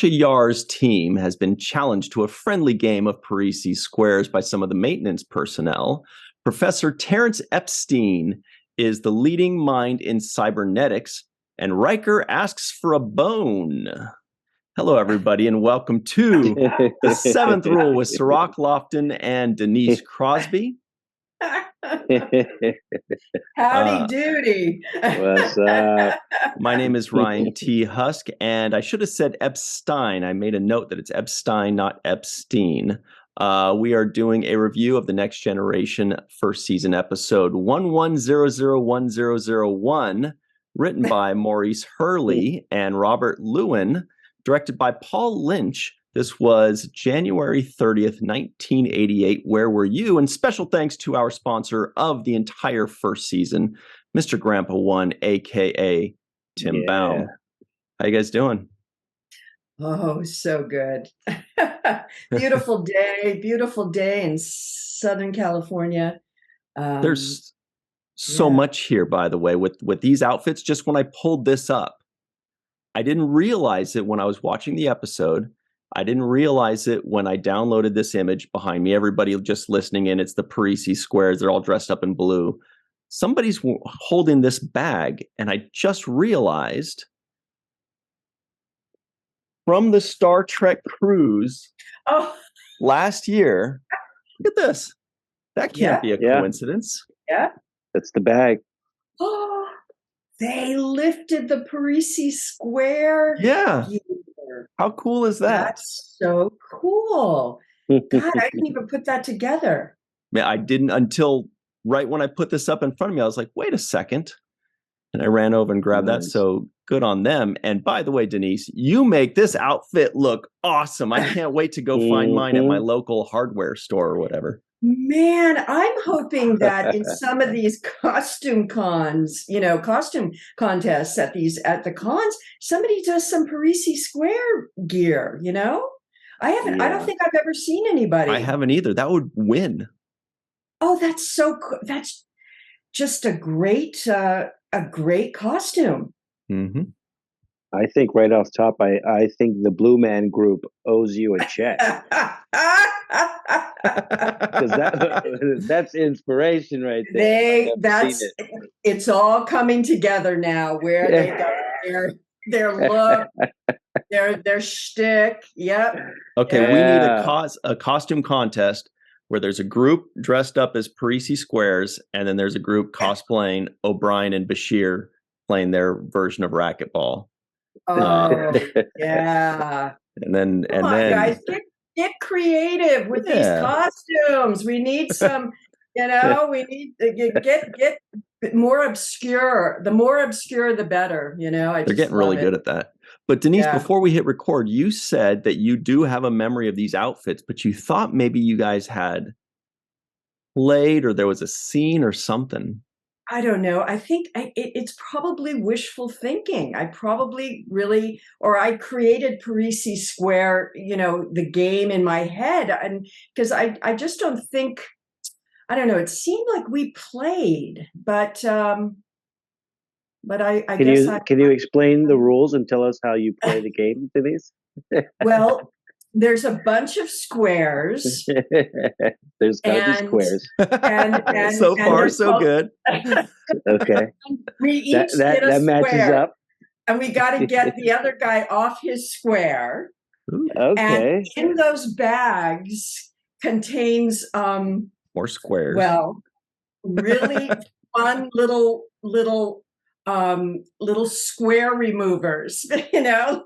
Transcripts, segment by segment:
Tasha Yar's team has been challenged to a friendly game of Parisi squares by some of the maintenance personnel. Professor Terrence Epstein is the leading mind in cybernetics, and Riker asks for a bone. Hello, everybody, and welcome to The Seventh Rule with Cirroc, Lofton, and Denise Crosby. Howdy doody. What's up? My name is Ryan T. Husk, and I should have said Epstein. I made a note that it's Epstein, not Epstein. We are doing a review of the Next Generation first season episode 11001001, written by Maurice Hurley and Robert Lewin, directed by Paul Lynch. This was January 30th, 1988. Where were you? And special thanks to our sponsor of the entire first season, Mr. Grandpa One, a.k.a. Tim Baum. How you guys doing? Oh, so good. Beautiful day in Southern California. There's so much here, by the way, with these outfits. Just when I pulled this up, I didn't realize it when I was watching the episode. I didn't realize it when I downloaded this image behind me. Everybody just listening in, it's the Parisi squares. They're all dressed up in blue. Somebody's holding this bag, and I just realized from the Star Trek cruise last year, look at this. That can't be a coincidence. Yeah. That's the bag. Oh, they lifted the Parisi square. Yeah. How cool is that? That's so cool. God, I didn't even put that together. Yeah, I didn't until right when I put this up in front of me. I was like, wait a second. And I ran over and grabbed that. So good on them. And by the way, Denise, you make this outfit look awesome. I can't wait to go find mine at my local hardware store or whatever. Man, I'm hoping that in some of these costume cons, costume contests at the cons, somebody does some Parisi square gear, I don't think I've ever seen anybody. I haven't either. That would win. Oh, that's so cool. That's just a great costume. Mm-hmm. I think right off top, I think the Blue Man Group owes you a check. Because that's inspiration right there. It's all coming together now. Where they got their look, their shtick. Yep. Okay, we need a costume contest where there's a group dressed up as Parisi squares, and then there's a group cosplaying O'Brien and Bashir playing their version of racquetball. Oh, yeah. And then guys, get creative with these costumes. We need some, we need to get more obscure. The more obscure, the better, They're getting really good at that. But Denise, before we hit record, you said that you do have a memory of these outfits, but you thought maybe you guys had played or there was a scene or something. I don't know. I think it's probably wishful thinking. I probably I created Parisi Square, the game in my head. And because I just don't think, I don't know, it seemed like we played, but I guess Can you explain the rules and tell us how you play the game, Denise? Well, there's a bunch of squares. There's gotta be squares. And so far, so good. Okay. We each get a that matches square, up. and we got to get the other guy off his square. Okay. And in those bags contains more squares. Well, really fun little square removers, little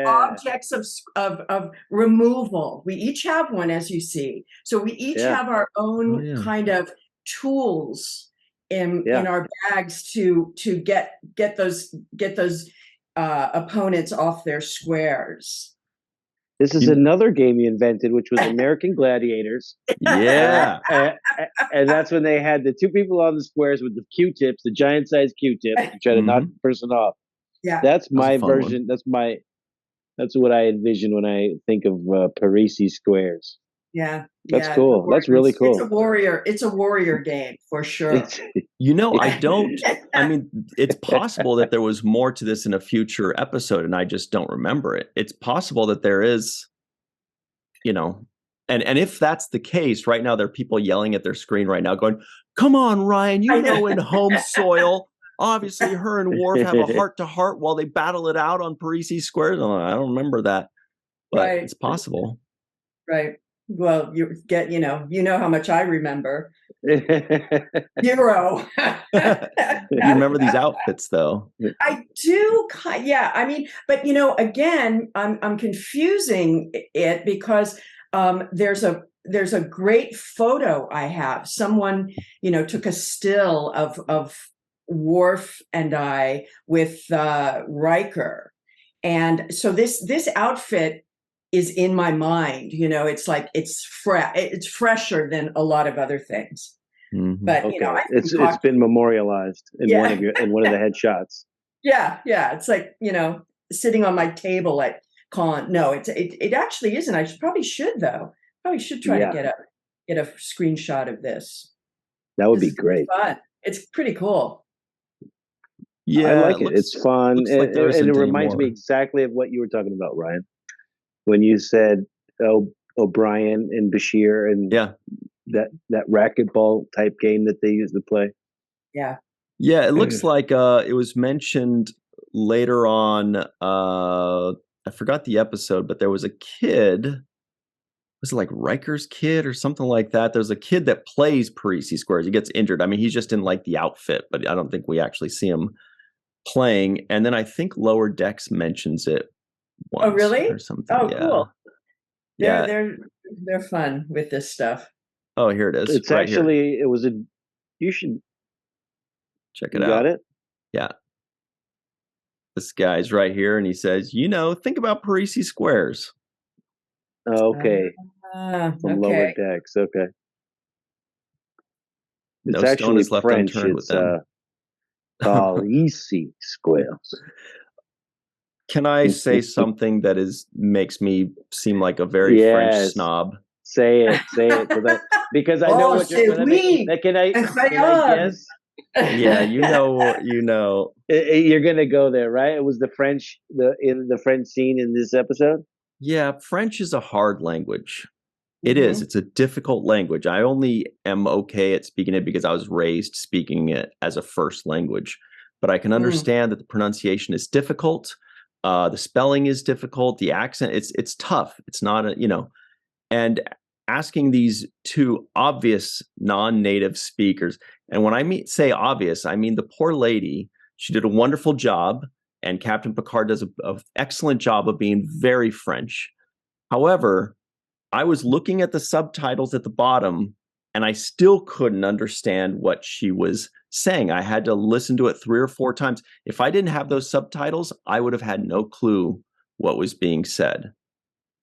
objects of removal. We each have one, as you see. So we each have our own kind of tools in our bags to get those opponents off their squares. This is another game you invented, which was American Gladiators. Yeah. And that's when they had the two people on the squares with the Q-tips, the giant-sized Q-tips, to try to knock the person off. Yeah. That's my version. One. That's what I envision when I think of Parisi squares. Yeah. That's Yeah. cool. That's really cool. It's a warrior game for sure. I mean, it's possible that there was more to this in a future episode and I just don't remember it. It's possible that there is, and if that's the case, right now there are people yelling at their screen right now going, "Come on, Ryan, in home soil, obviously her and Worf have a heart-to-heart while they battle it out on Parisi Squares." I don't remember that, but It's possible. Right. Well, you how much I remember. 0. You remember these outfits, though? I do. Yeah. I mean, but again, I'm confusing it because there's a great photo I have. Someone took a still of Worf and I with Riker, and so this outfit is in my mind. It's like it's fresher than a lot of other things. Mm-hmm. But it's been memorialized in one of the headshots. Yeah, it's like sitting on my table at con. No, it actually isn't. I probably should though. Probably should try to get a screenshot of this. That would be great. Fun. It's pretty cool. Yeah, I like it. It's fun, and it reminds me exactly of what you were talking about, Ryan, when you said O'Brien and Bashir and that racquetball type game that they used to play. Yeah. Yeah, it looks like it was mentioned later on. I forgot the episode, but there was a kid. Was it like Riker's kid or something like that? There's a kid that plays Parisi Squares. He gets injured. I mean, he's just in like the outfit, but I don't think we actually see him playing. And then I think Lower Decks mentions it once. Oh, really? Or something. Oh, cool. They're fun with this stuff. Oh, here it is. It's right actually here. It was you should check it out. Got it? Yeah. This guy's right here, and he says, think about Parisi Squares. Okay. From Lower Decks. Okay. It's actually left French. Unturned It's Parisi Squares. Can I say something that makes me seem like a very French snob? Say it, because I know what you're going to make. Can I guess? Yeah, you know. You're going to go there, right? It was the French, in the French scene in this episode. Yeah, French is a hard language. It is. It's a difficult language. I only am okay at speaking it because I was raised speaking it as a first language. But I can understand that the pronunciation is difficult. The spelling is difficult. The accent, it's tough. It's not and asking these two obvious non-native speakers. And when I say obvious, I mean the poor lady, she did a wonderful job. And Captain Picard does an excellent job of being very French. However, I was looking at the subtitles at the bottom, and I still couldn't understand what she was saying. I had to listen to it 3 or 4 times. If I didn't have those subtitles, I would have had no clue what was being said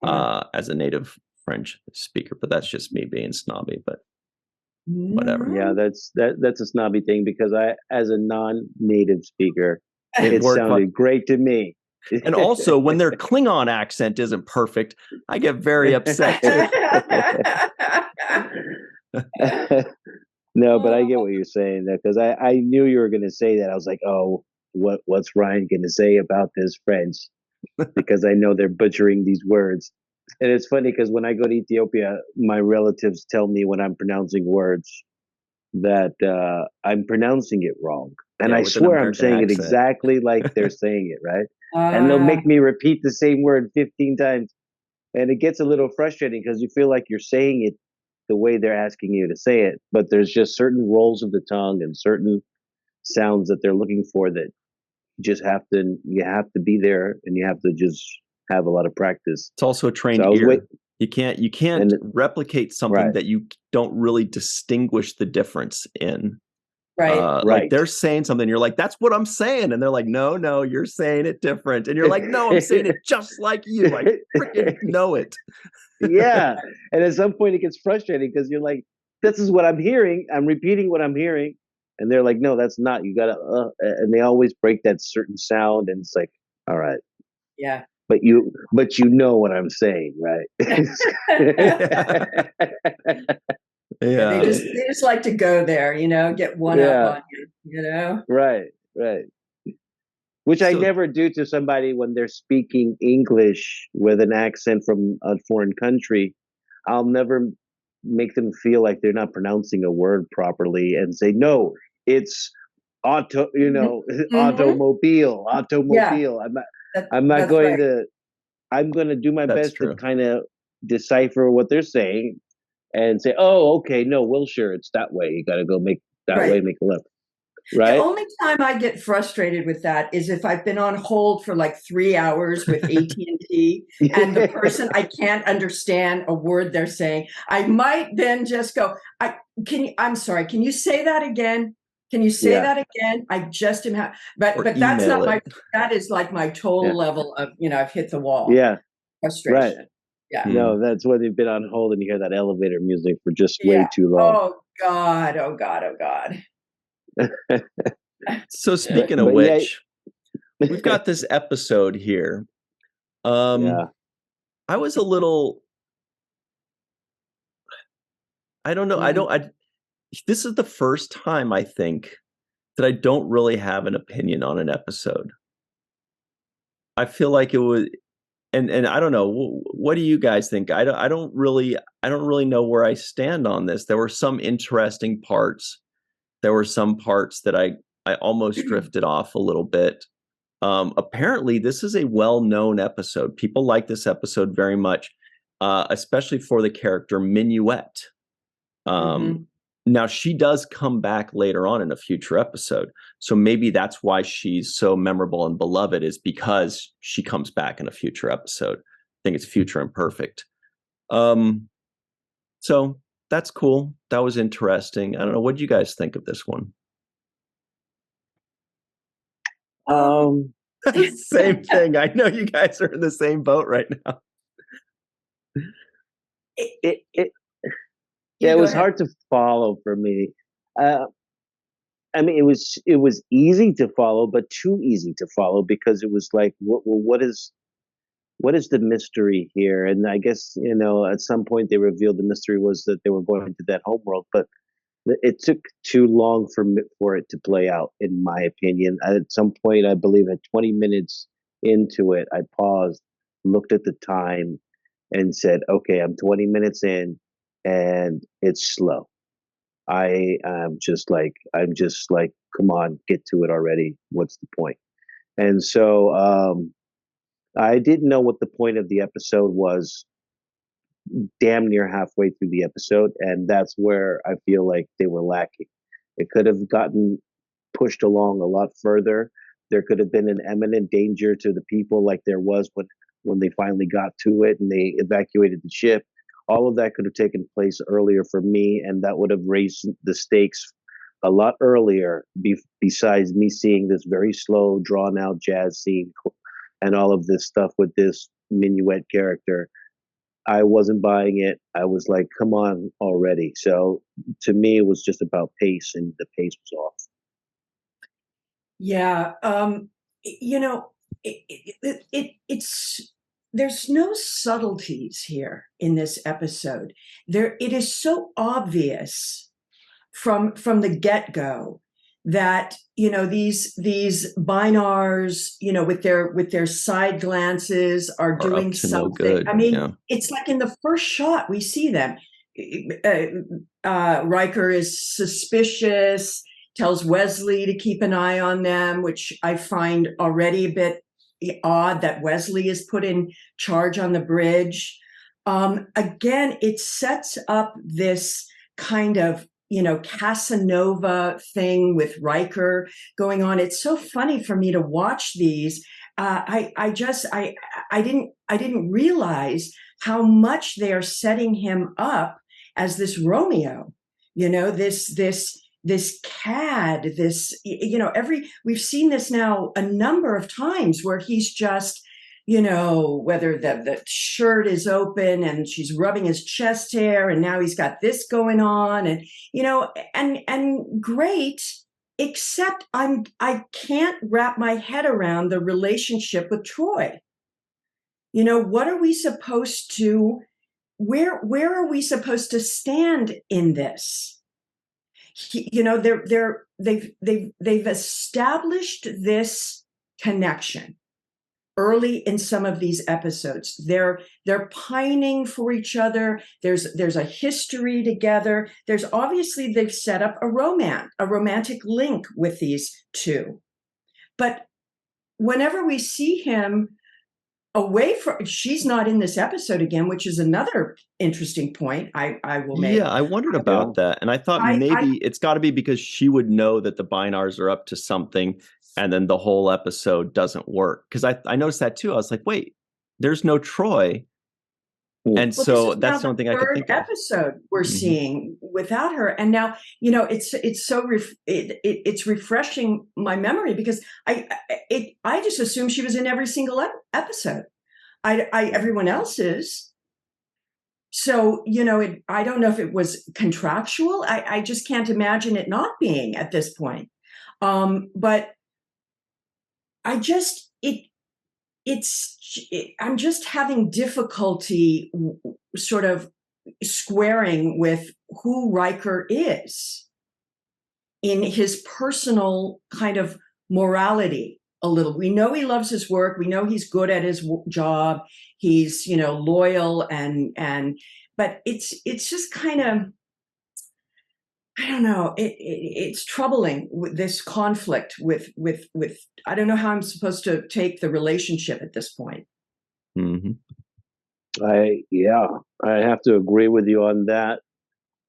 as a native French speaker. But that's just me being snobby, but whatever. Yeah, that's a snobby thing because I, as a non-native speaker, it sounded great to me. And also, when their Klingon accent isn't perfect, I get very upset too. No, but I get what you're saying there because I knew you were going to say that. I was like, oh, what's Ryan going to say about this French? Because I know they're butchering these words. And it's funny because when I go to Ethiopia, my relatives tell me when I'm pronouncing words that I'm pronouncing it wrong. And I swear I'm saying it exactly like they're saying it, right? And they'll make me repeat the same word 15 times. And it gets a little frustrating because you feel like you're saying it the way they're asking you to say it. But there's just certain rolls of the tongue and certain sounds that they're looking for that you have to be there and you have to just have a lot of practice. It's also a trained ear. You can't replicate something that you don't really distinguish the difference in. Right. Like they're saying something, you're like, that's what I'm saying. And they're like, no, you're saying it different. And you're like, no, I'm saying it just like you. I freaking know it. Yeah. And at some point it gets frustrating because you're like, this is what I'm hearing. I'm repeating what I'm hearing. And they're like, no, that's not. You got to, and they always break that certain sound. And it's like, all right. Yeah. but you know what I'm saying, right? Yeah, Yeah. they just like to go there, get one up Yeah, on you. right, right. Which I So never do to somebody when they're speaking English with an accent from a foreign country. I'll never make them feel like they're not pronouncing a word properly and say, no, it's Hmm. Yeah, automobile. I'm not that's going right. to, I'm going to do my that's best to true. kind of decipher what they're saying and say, oh, okay, no, Wilshire, it's that way. You got to go make that way, Right. make a left. The Right? only time I get frustrated with that is if I've been on hold for like 3 hours with AT&T and the person, I can't understand a word they're saying. I might then just go, I'm sorry, can you say that again? Can you say Yeah. that again? I just am, Or but that's email not it. that is like my total Yeah. level of, I've hit the wall. Yeah. Right. Frustration. Yeah. No, that's when they've been on hold and you hear that elevator music for just way Yeah. too long. Oh God. Oh God. Oh God. So speaking of But yeah, which, we've got this episode here. yeah. I was a little, I don't know. This is the first time I think that I don't really have an opinion on an episode. I feel like it was, and I don't know. What do you guys think? I don't really know where I stand on this. There were some interesting parts. There were some parts that I almost drifted off a little bit. Apparently, this is a well-known episode. People like this episode very much, especially for the character Minuet. Mm-hmm. Now, she does come back later on in a future episode. So maybe that's why she's so memorable and beloved, is because she comes back in a future episode. I think it's Future Imperfect. So that's cool. That was interesting. I don't know. What do you guys think of this one? Um, Same thing. I know you guys are in the same boat right now. it yeah, You it go was ahead. hard to follow for me. Uh, I mean, it was easy to follow, but too easy to follow because it was like, what is the mystery here? And I guess at some point they revealed the mystery was that they were going to that homeworld, but it took too long for it to play out, in my opinion. At some point, I believe at 20 minutes into it, I paused, looked at the time, and said, "Okay, I'm 20 minutes in, and it's slow. I'm just like, come on, get to it already. What's the point?" And so I didn't know what the point of the episode was damn near halfway through the episode, and that's where I feel like they were lacking. It could have gotten pushed along a lot further. There could have been an imminent danger to the people, like there was when they finally got to it and they evacuated the ship. All of that could have taken place earlier for me, and that would have raised the stakes a lot earlier. Besides me seeing this very slow, drawn out jazz scene and all of this stuff with this Minuet character, I wasn't buying it. I was like, come on already. So to me, it was just about pace, and the pace was off. Yeah. You know, it's there's no subtleties here in this episode. It is so obvious from the get-go that these Binars, with their side glances are Are up doing to no something. good. I mean, Yeah. it's like in the first shot we see them. Riker is suspicious, tells Wesley to keep an eye on them, which I find already a bit odd that Wesley is put in charge on the bridge. Again, it sets up this kind of Casanova thing with Riker going on. It's so funny for me to watch these. I didn't realize how much they are setting him up as this Romeo. This cad. We've seen this now a number of times where he's just whether the shirt is open and she's rubbing his chest hair and now he's got this going on and great, except I can't wrap my head around the relationship with Troy. what are we supposed to, where are we supposed to stand in this? They've established this connection early in some of these episodes. They're pining for each other. There's a history together. There's obviously, they've set up a romantic link with these two. But whenever we see him away from, she's not in this episode again, which is another interesting point I will make. Yeah, I wondered about that. And I thought maybe it's got to be because she would know that the Binars are up to something, and then the whole episode doesn't work. Because I noticed that too. I was like, wait, there's no Troy. And so that's something I could think of. Episode we're seeing without her, and now it's refreshing my memory, because I just assumed she was in every single episode. Everyone else is. So I don't know if it was contractual. I just can't imagine it not being at this point. But I'm just having difficulty sort of squaring with who Riker is in his personal kind of morality a little. We know he loves his work. We know he's good at his job. He's, loyal but it's just kind of, I don't know. It's troubling with this conflict with. I don't know how I'm supposed to take the relationship at this point. Mm-hmm. I have to agree with you on that.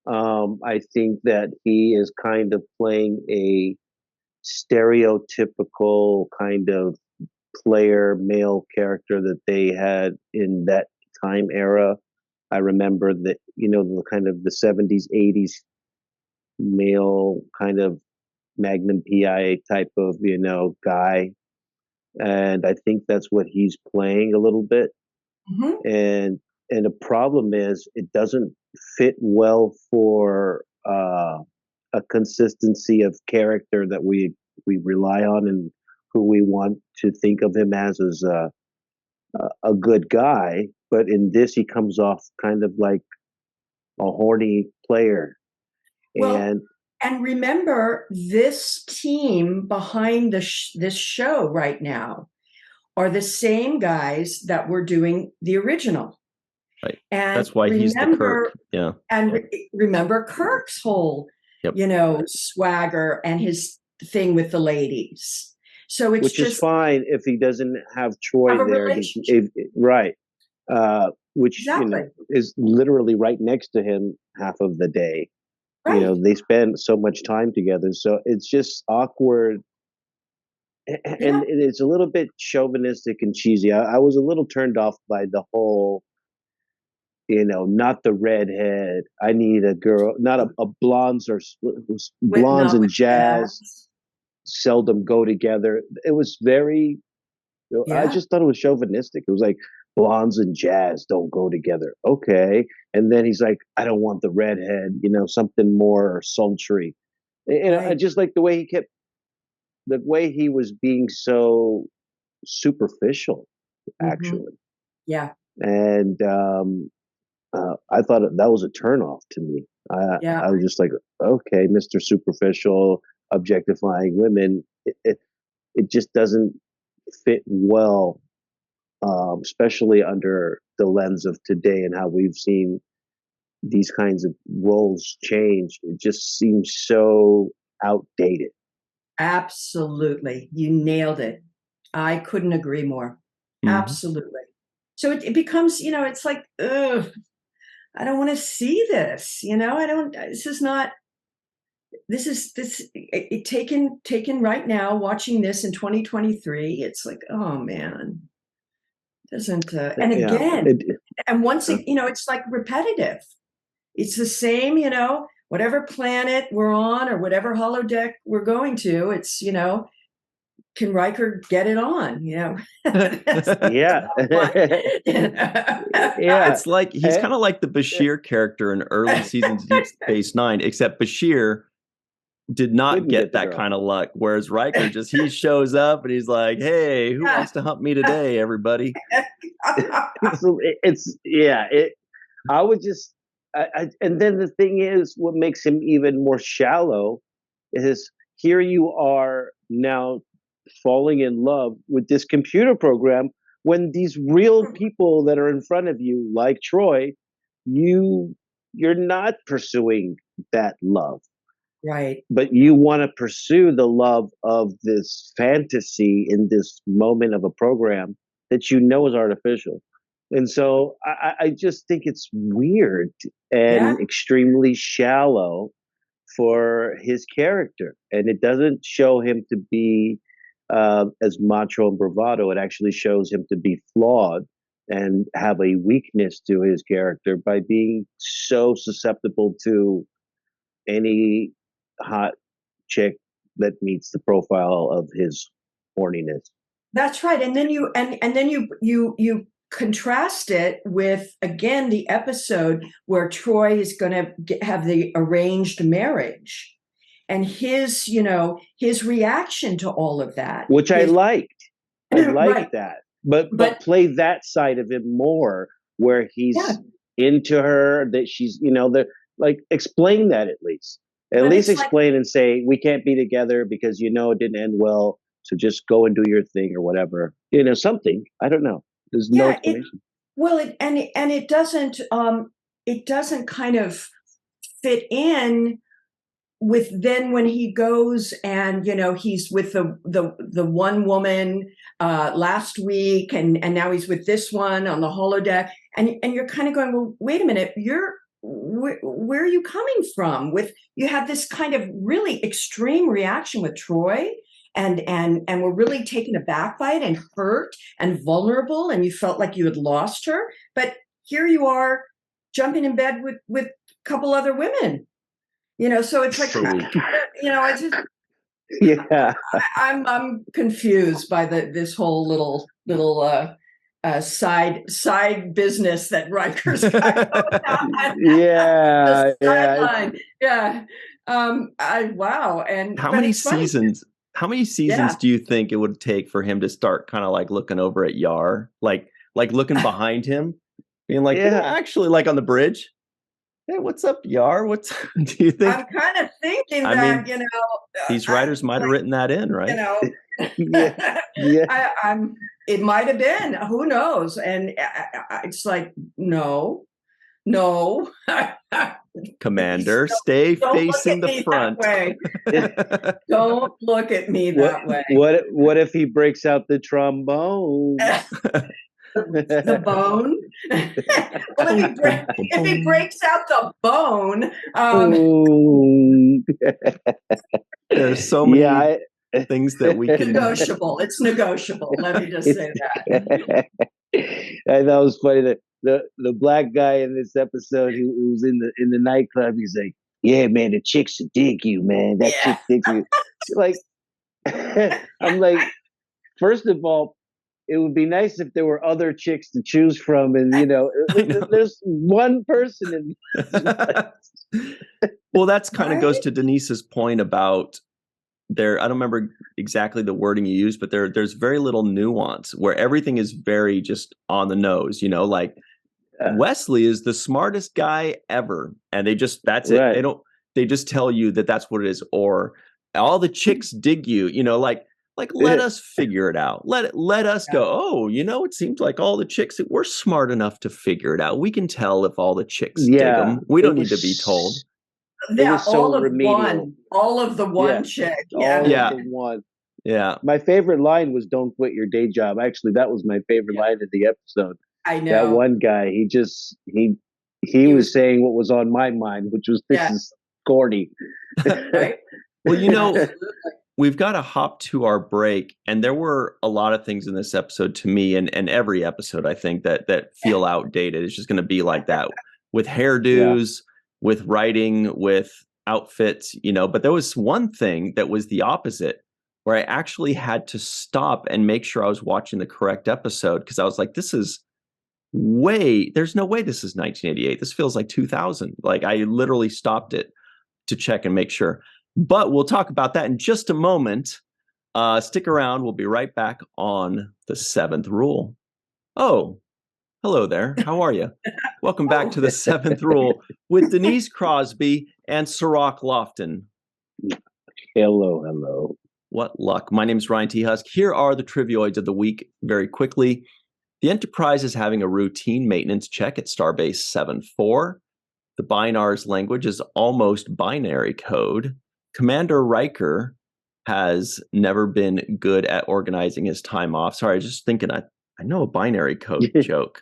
I think that he is kind of playing a stereotypical kind of player male character that they had in that time era. I remember that the kind of the 70s, 80s. Male kind of Magnum PI type of guy, and I think that's what he's playing a little bit. And the problem is it doesn't fit well for a consistency of character that we rely on and who we want to think of him as a good guy. But in this, he comes off kind of like a horny player. Well, and remember, this team behind this show right now are the same guys that were doing the original. Right. And that's why he's the Kirk. Yeah. And remember Kirk's whole, swagger and his thing with the ladies. So it's which is fine if he doesn't have Troy there. Right. Which is literally right next to him half of the day. Right. They spend so much time together, so it's just awkward, and it's a little bit chauvinistic and cheesy. I was a little turned off by the whole, not the redhead. I need a girl, not a blondes or blondes and jazz seldom go together. It was very. I just thought it was chauvinistic. It was like, blondes and jazz don't go together. Okay. And then he's like, I don't want the redhead, something more sultry. And I just like the way he was being so superficial, actually. Yeah. And I thought that was a turnoff to me. I was just like, okay, Mr. Superficial, objectifying women. It just doesn't fit well. Especially under the lens of today and how we've seen these kinds of roles change. It just seems so outdated. Absolutely. You nailed it. I couldn't agree more. Absolutely. So it becomes, it's like, ugh, I don't want to see this. Taken right now, watching this in 2023. It's like, oh man. Doesn't and again and once it's like repetitive. It's the same, whatever planet we're on or whatever holodeck we're going to, it's can Riker get it on, Yeah. It's like he's kind of like the Bashir character in early seasons of Deep Space Nine, except Bashir did not Couldn't get the that girl. kind of luck. Whereas Riker he shows up and he's like, "Hey, who wants to hump me today, everybody?" I would just, and then the thing is, what makes him even more shallow is here you are now falling in love with this computer program when these real people that are in front of you, like Troy, you're not pursuing that love. Right. But you want to pursue the love of this fantasy in this moment of a program that you know is artificial. And so I just think it's weird and extremely shallow for his character. And it doesn't show him to be as macho and bravado. It actually shows him to be flawed and have a weakness to his character by being so susceptible to any hot chick that meets the profile of his horniness. That's right. And then you contrast it with, again, the episode where Troy is going to have the arranged marriage and his reaction to all of that, which I liked. I liked right. that, but play that side of him more, where he's into her, that she's, explain that at least. At least explain and say, we can't be together because it didn't end well. So just go and do your thing or whatever. Something. I don't know. There's no explanation. It doesn't kind of fit in with then when he goes and he's with the one woman last week and now he's with this one on the holodeck and you're kind of going, well, wait a minute, where are you coming from? You had this kind of really extreme reaction with Troy, and were really taken aback by it and hurt and vulnerable, and you felt like you had lost her. But here you are jumping in bed with a couple other women, so it's like, I just, I'm confused by this whole little side business that Riker's got going on. Wow. And how many seasons? How many seasons do you think it would take for him to start kind of like looking over at Yar, like looking behind him, being like, actually, like on the bridge? Hey, what's up, Yar? Do you think? I'm kind of thinking these writers might have written that in, right? It might have been. Who knows? And it's like, no. Commander, stay facing the front. Don't look at me that way. What if he breaks out the trombone? The bone? Well, if he breaks out the bone, there's so many things that we can. It's negotiable. Let me just say that. And that was funny. That the black guy in this episode who was in the nightclub, he's like, "Yeah, man, the chicks dig you, man. That chick digs you." Like, I'm like, first of all, it would be nice if there were other chicks to choose from, and there's one person in. Well, that's kind of goes to Denise's point about there. I don't remember exactly the wording you used, but there's very little nuance where everything is very just on the nose. Like Wesley is the smartest guy ever, and that's it. They just tell you that that's what it is, or all the chicks dig you. Let us figure it out. Let us go. Oh, it seems like all the chicks, we're smart enough to figure it out. We can tell if all the chicks dig them. We don't need to be told. Yeah, all of the one chick. All of the one. Yeah. My favorite line was "Don't quit your day job." Actually, that was my favorite line of the episode. I know. That one guy, he was saying what was on my mind, which was this is corny. Right? Well, we've got to hop to our break, and there were a lot of things in this episode to me, and every episode I think that feel outdated. It's just going to be like that with hairdos, with writing, with outfits, but there was one thing that was the opposite, where I actually had to stop and make sure I was watching the correct episode, because I was like, there's no way this is 1988. This feels like 2000. Like, I literally stopped it to check and make sure. But we'll talk about that in just a moment. Stick around. We'll be right back on the seventh rule. Oh, hello there. How are you? Welcome back to the seventh rule with Denise Crosby and Cirroc Lofton. Hello. What luck. My name is Ryan T. Husk. Here are the trivioids of the week very quickly. The Enterprise is having a routine maintenance check at Starbase 7-4. The Binar's language is almost binary code. Commander Riker has never been good at organizing his time off. Sorry, I was just thinking, I know a binary code joke.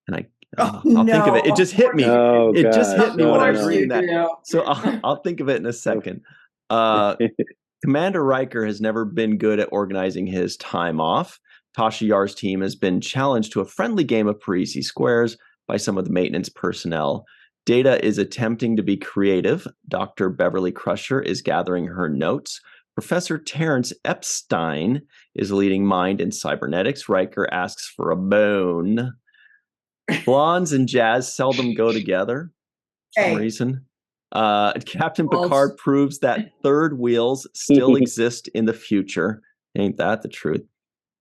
And I'll think of it. It just hit me. Just hit me when I was reading that. So I'll think of it in a second. Commander Riker has never been good at organizing his time off. Tasha Yar's team has been challenged to a friendly game of Parisi Squares by some of the maintenance personnel. Data is attempting to be creative. Dr. Beverly Crusher is gathering her notes. Professor Terrence Epstein is leading mind in cybernetics. Riker asks for a bone. Blondes and jazz seldom go together for some reason. Captain Picard proves that third wheels still exist in the future. Ain't that the truth?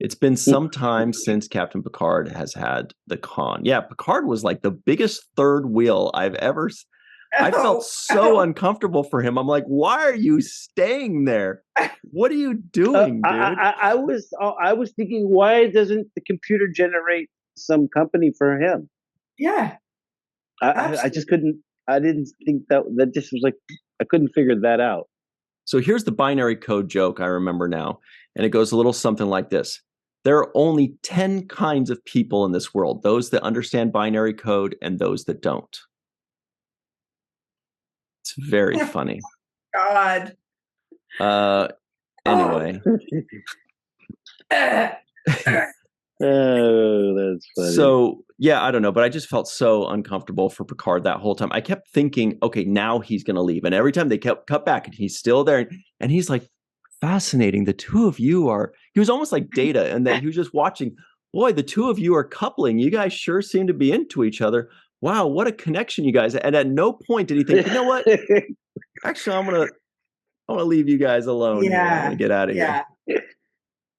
It's been some time since Captain Picard has had the con. Yeah, Picard was like the biggest third wheel I've ever. I felt so uncomfortable for him. I'm like, why are you staying there? What are you doing, dude? I was thinking, why doesn't the computer generate some company for him? Yeah, I just couldn't. I didn't think that just was like, I couldn't figure that out. So here's the binary code joke I remember now, and it goes a little something like this. There are only 10 kinds of people in this world, those that understand binary code and those that don't. It's very funny. God. Anyway. Oh, that's funny. So, yeah, I don't know, but I just felt so uncomfortable for Picard that whole time. I kept thinking, okay, now he's going to leave. And every time they kept cut back and he's still there. And he's like, fascinating. The two of you are, he was almost like Data, and that he was just watching, boy, the two of you are coupling. You guys sure seem to be into each other. Wow, what a connection you guys. And at no point did he think, you know what? Actually, I'm gonna leave you guys alone. Yeah. I'm gonna get out of here.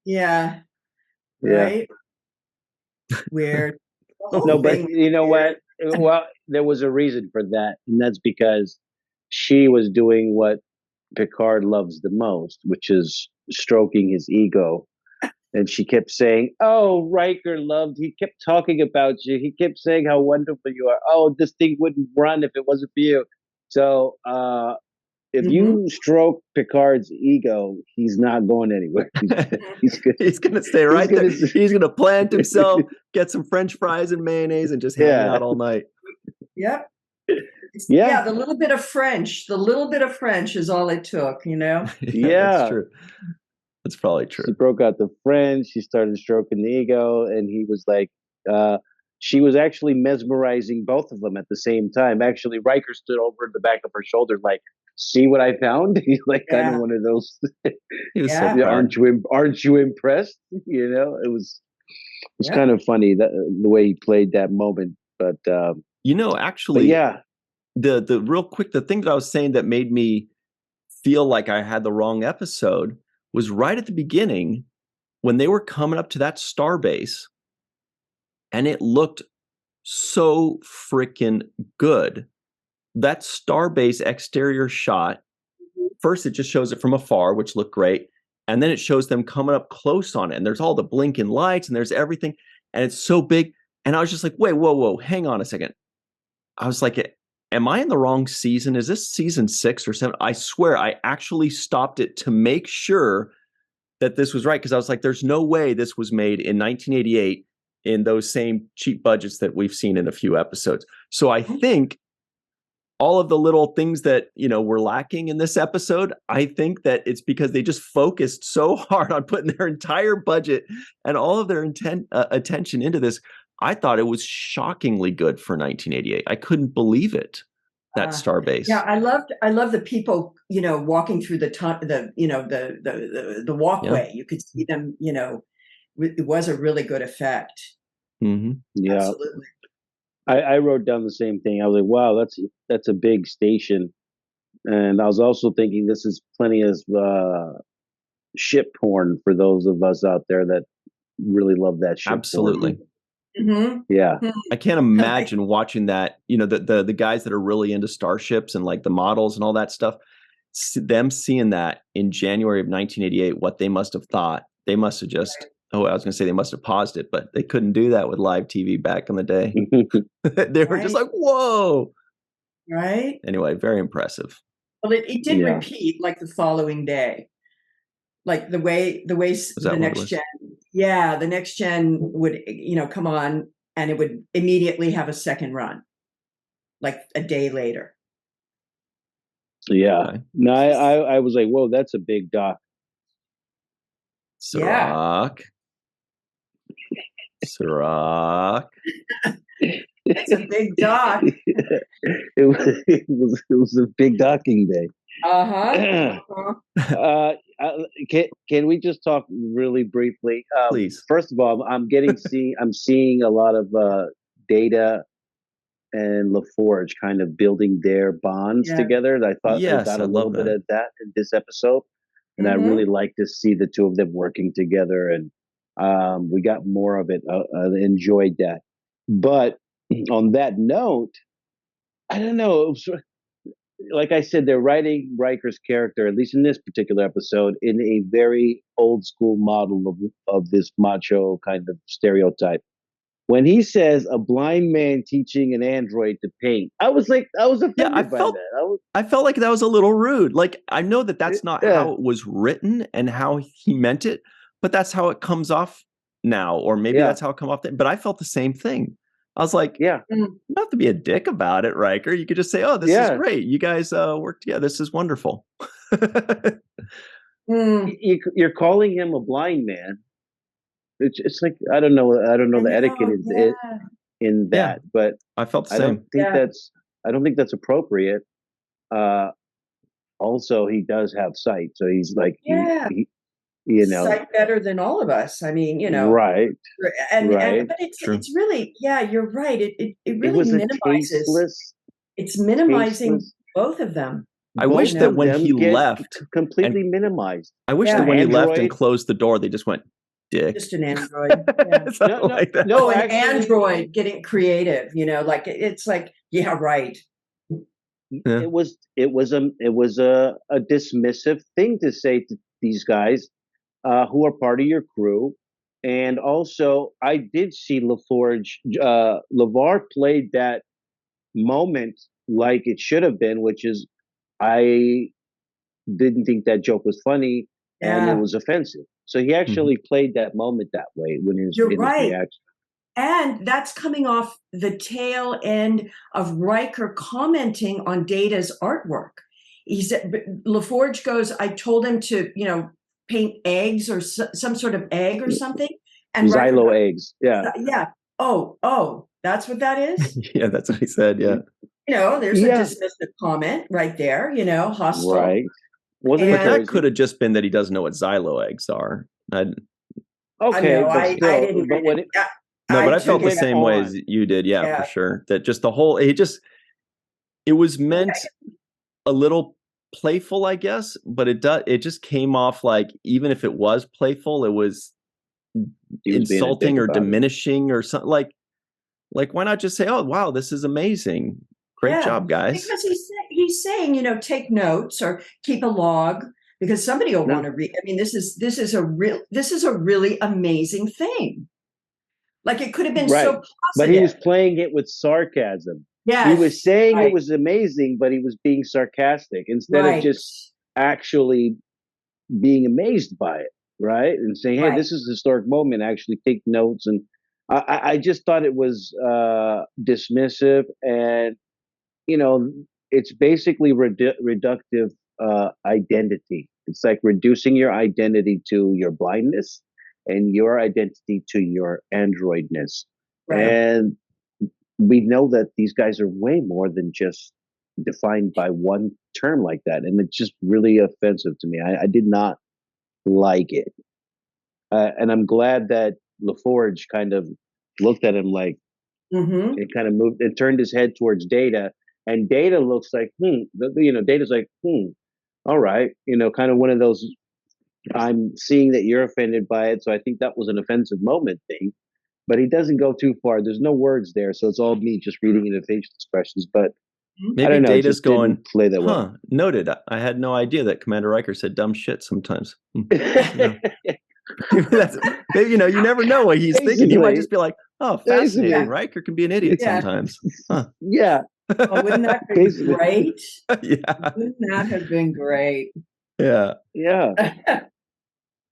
Yeah. Right. Weird. No, but you know what? Well, there was a reason for that, and that's because she was doing what Picard loves the most, which is stroking his ego. And she kept saying, "Oh, Riker he kept talking about you. He kept saying how wonderful you are. Oh, this thing wouldn't run if it wasn't for you." So, if you stroke Picard's ego, he's not going anywhere. He's going to stay right there. He's going to plant himself, get some French fries and mayonnaise, and just hang out all night. Yep. Yeah, the little bit of French is all it took, you know? That's true. That's probably true. She broke out the French. She started stroking the ego, and he was like, she was actually mesmerizing both of them at the same time. Actually, Riker stood over the back of her shoulder, like, "See what I found?" He's like kind of one of those. He was so aren't you impressed? You know, it was kind of funny the way he played that moment. But actually, the real quick, the thing that I was saying that made me feel like I had the wrong episode was right at the beginning when they were coming up to that starbase, and it looked so freaking good. That starbase exterior shot, first it just shows it from afar, which looked great, and then it shows them coming up close on it, and there's all the blinking lights, and there's everything, and it's so big, and I was just like, wait, whoa, hang on a second. I was like, am I in the wrong season? Is this season 6 or 7? I swear I actually stopped it to make sure that this was right, because I was like, there's no way this was made in 1988 in those same cheap budgets that we've seen in a few episodes. So I think all of the little things that, were lacking in this episode, I think that it's because they just focused so hard on putting their entire budget and all of their attention into this. I thought it was shockingly good for 1988. I couldn't believe it. That Starbase. Yeah, I love the people, walking through the walkway. You could see them, it was a really good effect. Mm-hmm. Yeah. Absolutely. I wrote down the same thing. I was like, wow, that's a big station. And I was also thinking this is plenty of ship porn for those of us out there that really love that ship Absolutely. porn. Yeah. I can't imagine watching that, the guys that are really into starships and like the models and all that stuff, them seeing that in January of 1988, what they must have thought. They must have just, I was going to say they must have paused it, but they couldn't do that with live TV back in the day. They were just like, whoa. Right. Anyway, very impressive. Well, it did repeat like the following day. Like the way the next gen, the next gen would, come on and it would immediately have a second run, like a day later. Yeah. Okay. No, I was like, whoa, that's a big doc. Cirroc. Cirroc. It's a big doc. It was a big docking day. Can we just talk really briefly? Please. First of all, I'm seeing a lot of Data and LaForge kind of building their bonds together. I thought I got a little bit of that in this episode, and I really like to see the two of them working together. And we got more of it. I enjoyed that. But on that note, I don't know. Like I said, they're writing Riker's character, at least in this particular episode, in a very old school model of this macho kind of stereotype. When he says a blind man teaching an android to paint, I was offended by that. I felt like that was a little rude. Like, I know that that's not how it was written and how he meant it, but that's how it comes off now, or maybe that's how it come off. But I felt the same thing. I was like, you don't have to be a dick about it, Riker. You could just say, oh, this is great. You guys work together. This is wonderful. You're calling him a blind man. It's like, I don't know the etiquette in that, but I felt the same. I don't think that's appropriate. Also, he does have sight, so he's like, sight better than all of us. I mean, right. But it's really, you're right. It really minimizes. It's minimizing both of them. I wish that when he left, completely minimized. I wish that when he left and closed the door, they just went, dick. Just an android. An android getting creative. Like it's like, right. Yeah. It was a dismissive thing to say to these guys who are part of your crew. And also, I did see LaForge. LeVar played that moment like it should have been, which is, I didn't think that joke was funny and it was offensive. So he actually played that moment that way when his reaction. And that's coming off the tail end of Riker commenting on Data's artwork. He said, LaForge goes, I told him to, paint eggs or some sort of egg or something. And Xylo eggs. Yeah. Yeah. Oh, that's what that is? Yeah, that's what he said. Yeah. There's a dismissive comment right there, hostile. Right. But that could have just been that he doesn't know what Xylo eggs are. Okay. I didn't. But I felt the same way as you did. Yeah, for sure. That just the whole, it was meant a little playful, I guess, but it just came off like, even if it was playful, it was insulting or diminishing or something. Like why not just say, oh, wow, this is amazing. Great job, guys. Because he's saying, take notes or keep a log, because somebody will want to read. I mean, this is a really amazing thing. Like, it could have been so positive. But he was playing it with sarcasm. Yeah, he was saying it was amazing, but he was being sarcastic instead of just actually being amazed by it, right? And saying, hey, this is a historic moment. Actually take notes. And I just thought it was dismissive, and it's basically reductive identity. It's like reducing your identity to your blindness and your identity to your androidness. Right. And we know that these guys are way more than just defined by one term like that. And it's just really offensive to me. I did not like it. And I'm glad that LaForge kind of looked at him like, and kind of moved and turned his head towards Data And Data looks like, Data's like, all right, kind of one of those. I'm seeing that you're offended by it, so I think that was an offensive moment thing. But he doesn't go too far. There's no words there, so it's all me just reading into facial expressions. But maybe I don't know, Data's going, play that well. Noted. I had no idea that Commander Riker said dumb shit sometimes. That's, maybe, you never know what he's thinking. He might just be like, oh, fascinating. Riker can be an idiot sometimes. Huh. Yeah. Oh, wouldn't that be great? Yeah. Wouldn't that have been great? Yeah. Yeah.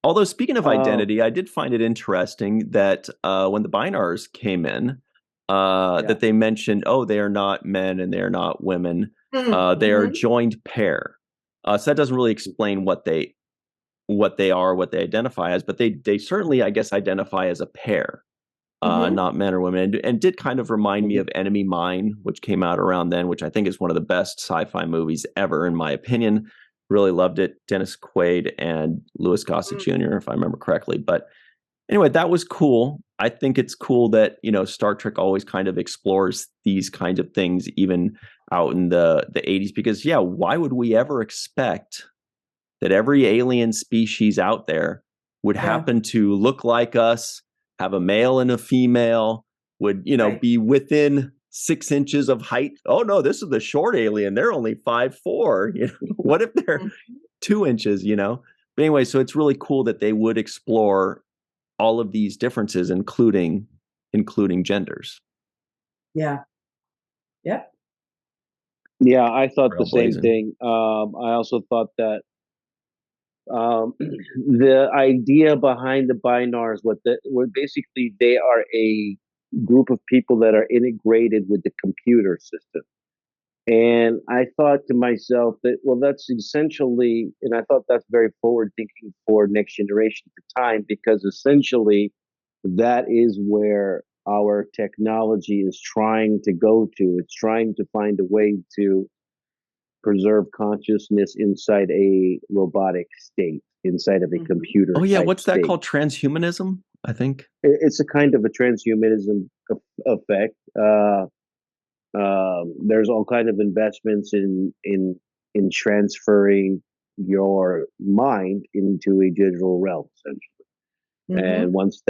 Although, speaking of identity, I did find it interesting that when the Binars came in, that they mentioned, they are not men and they are not women. They are a joined pair. So that doesn't really explain what they are, what they identify as, but they certainly, I guess, identify as a pair, not men or women, and did kind of remind me of Enemy Mine, which came out around then, which I think is one of the best sci-fi movies ever, in my opinion. Really loved it. Dennis Quaid and Louis Gossett Jr., if I remember correctly. But anyway, that was cool. I think it's cool that, Star Trek always kind of explores these kinds of things, even out in the 80s, because, why would we ever expect that every alien species out there would happen to look like us, have a male and a female, would, be within 6 inches of height? Oh no, this is the short alien. They're only 5'4". What if they're 2 inches, But anyway, so it's really cool that they would explore all of these differences, including genders. Yeah. Yep. Yeah, I thought the same thing. I also thought that the idea behind the Binars, basically they are a group of people that are integrated with the computer system. And I thought to myself that, that's essentially, and I thought that's very forward thinking for next generation at the time, because essentially that is where our technology is trying to go to. It's trying to find a way to preserve consciousness inside a robotic state, inside of a computer. Oh yeah, what's that called? Transhumanism, I think. It's a kind of a transhumanism effect. There's all kind of investments in transferring your mind into a digital realm, essentially. And once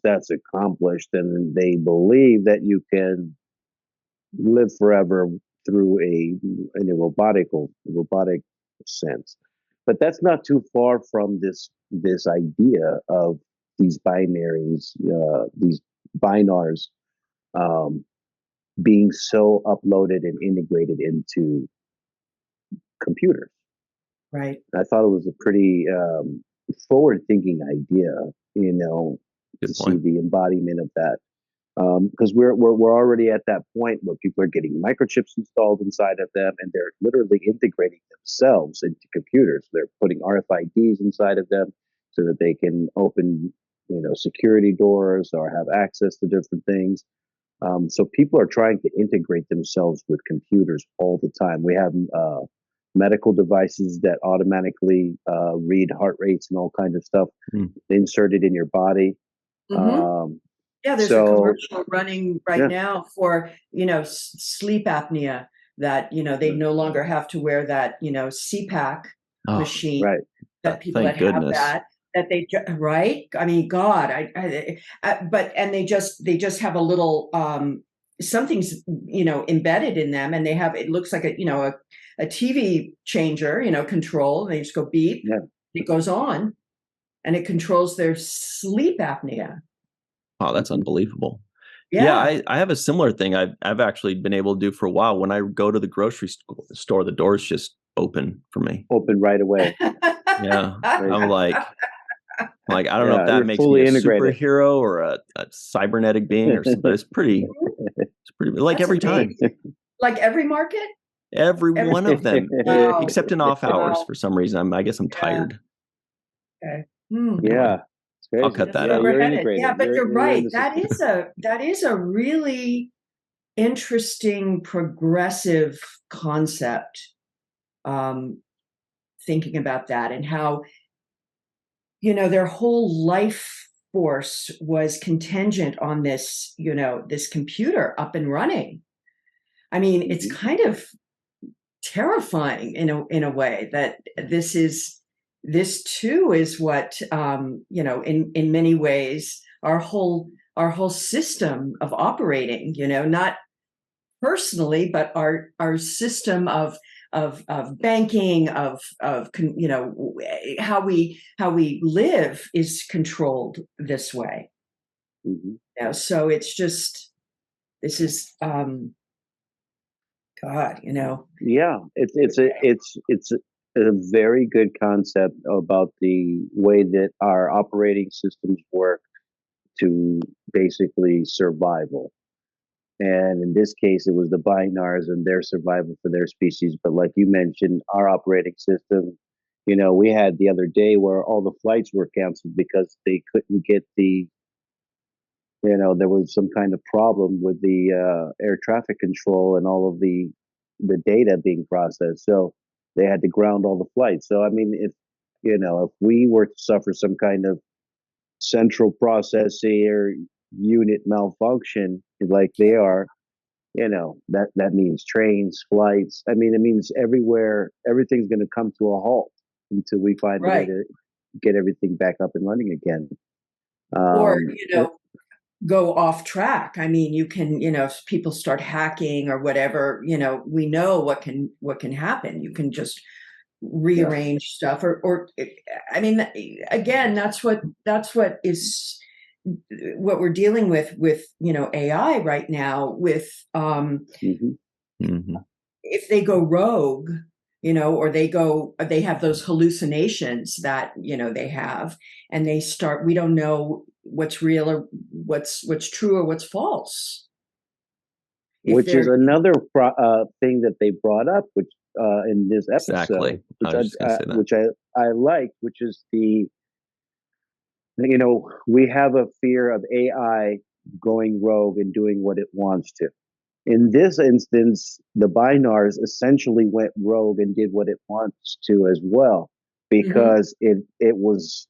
that's accomplished, then they believe that you can live forever through in a robotic sense. But that's not too far from this idea of these binaries, these binars, being so uploaded and integrated into computers. Right. I thought it was a pretty forward-thinking idea, to see the embodiment of that. Because we're already at that point where people are getting microchips installed inside of them, and they're literally integrating themselves into computers. They're putting RFIDs inside of them so that they can open, security doors or have access to different things. So people are trying to integrate themselves with computers all the time. We have medical devices that automatically read heart rates and all kinds of stuff inserted in your body. Yeah, there's a commercial running right now for, sleep apnea, that, they no longer have to wear that, CPAP machine. Right. That people that have that they, right? I mean, God, and they just have a little, something's, embedded in them, and they have, it looks like a TV changer, control. They just go beep, it goes on, and it controls their sleep apnea. Oh, that's unbelievable. Yeah, I have a similar thing I've actually been able to do for a while. When I go to the grocery store, the doors just open for me. Open right away. Yeah. I'm like, I don't know if that makes me a superhero or a cybernetic being or something, but it's pretty like every time. Like every market? Every one of them, except in off hours for some reason. I guess I'm tired. Okay. Yeah. I'll cut that out. But you're right. That is a really interesting progressive concept. Thinking about that and how, their whole life force was contingent on this, this computer up and running. I mean, it's kind of terrifying in a way that this too is what in many ways our whole system of operating, not personally, but our system of banking, of how we live is controlled this way. So it's just, this is God, Yeah, it's a very good concept about the way that our operating systems work to basically survival. And in this case, it was the Binars and their survival for their species. But like you mentioned, our operating system, we had the other day where all the flights were canceled because they couldn't get there was some kind of problem with the air traffic control and all of the data being processed. So they had to ground all the flights. So, I mean, if we were to suffer some kind of central processing unit malfunction like they are, that means trains, flights. I mean, it means everywhere, everything's going to come to a halt until we find a way to get everything back up and running again. Or, go off track. I mean, you can, if people start hacking or whatever, we know what can happen. You can just rearrange stuff or I mean, again, that's what is what we're dealing with AI right now with if they go rogue, or they have those hallucinations that they have, and they start, we don't know what's real or what's true or what's false. Which is another thing that they brought up, which in this episode, exactly. which I like, which is we have a fear of AI going rogue and doing what it wants to. In this instance, the Binars essentially went rogue and did what it wants to as well, because it was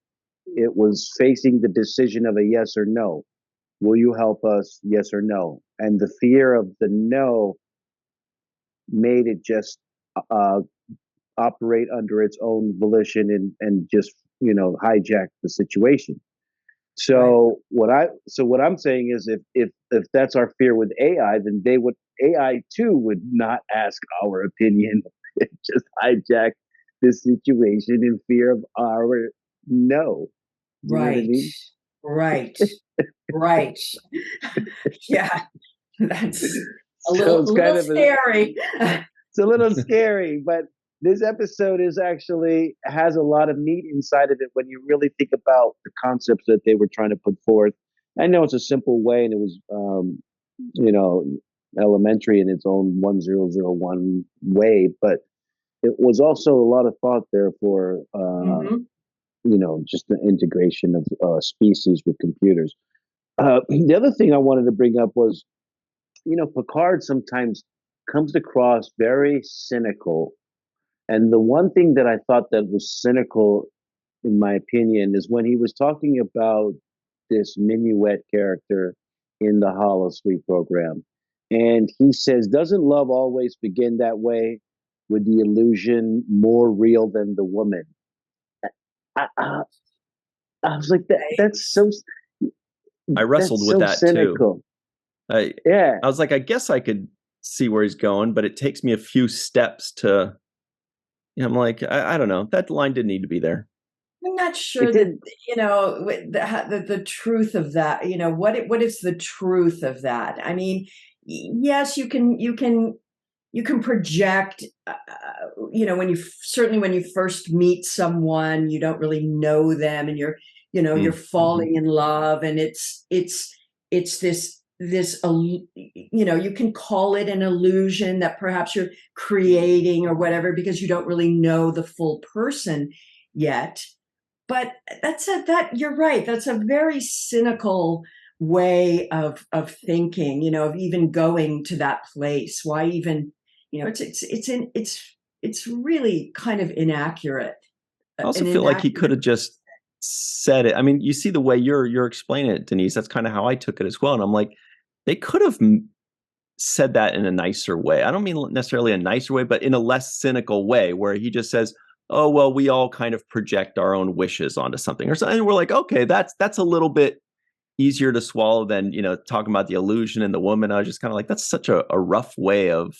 facing the decision of a yes or no. Will you help us? Yes or no? And the fear of the no made it just operate under its own volition and just hijack the situation. So what I'm saying is if that's our fear with AI, then AI too would not ask our opinion, just hijack the situation in fear of our no. Right. Right. Yeah. That's a little scary. It's a little scary, but this episode has a lot of meat inside of it when you really think about the concepts that they were trying to put forth. I know it's a simple way and it was, elementary in its own 1001 way, but it was also a lot of thought there for, just the integration of species with computers. The other thing I wanted to bring up was, Picard sometimes comes across very cynical. And the one thing that I thought that was cynical, in my opinion, is when he was talking about this Minuet character in the Holosuite program. And he says, doesn't love always begin that way, with the illusion more real than the woman? I was like, that's so... I wrestled with that cynical. Too. I was like, I guess I could see where he's going, but it takes me a few steps to... I'm like, I don't know. That line didn't need to be there. I'm not sure that, the truth of that, what is the truth of that? I mean, yes, you can project, when you first meet someone, you don't really know them, and you're falling in love, and it's this, you can call it an illusion that perhaps you're creating or whatever, because you don't really know the full person yet. But you're right. That's a very cynical way of thinking, of even going to that place. Why even, it's really kind of inaccurate. I also feel like he could have just said it. I mean, you see the way you're explaining it, Denise. That's kind of how I took it as well. And I'm like, they could have said that in a nicer way. I don't mean necessarily a nicer way, but in a less cynical way, where he just says, oh, well, we all kind of project our own wishes onto something or something. And we're like, okay, that's a little bit easier to swallow than, talking about the illusion and the woman. I was just kind of like, that's such a rough way of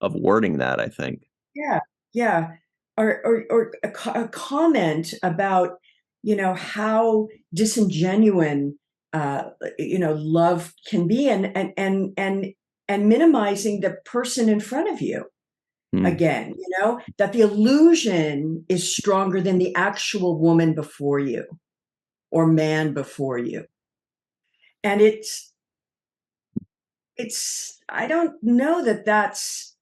wording that, I think. Yeah. Yeah. Or a comment about, how disingenuous, love can be, and minimizing the person in front of you. Again, that the illusion is stronger than the actual woman before you or man before you. And I don't know that that's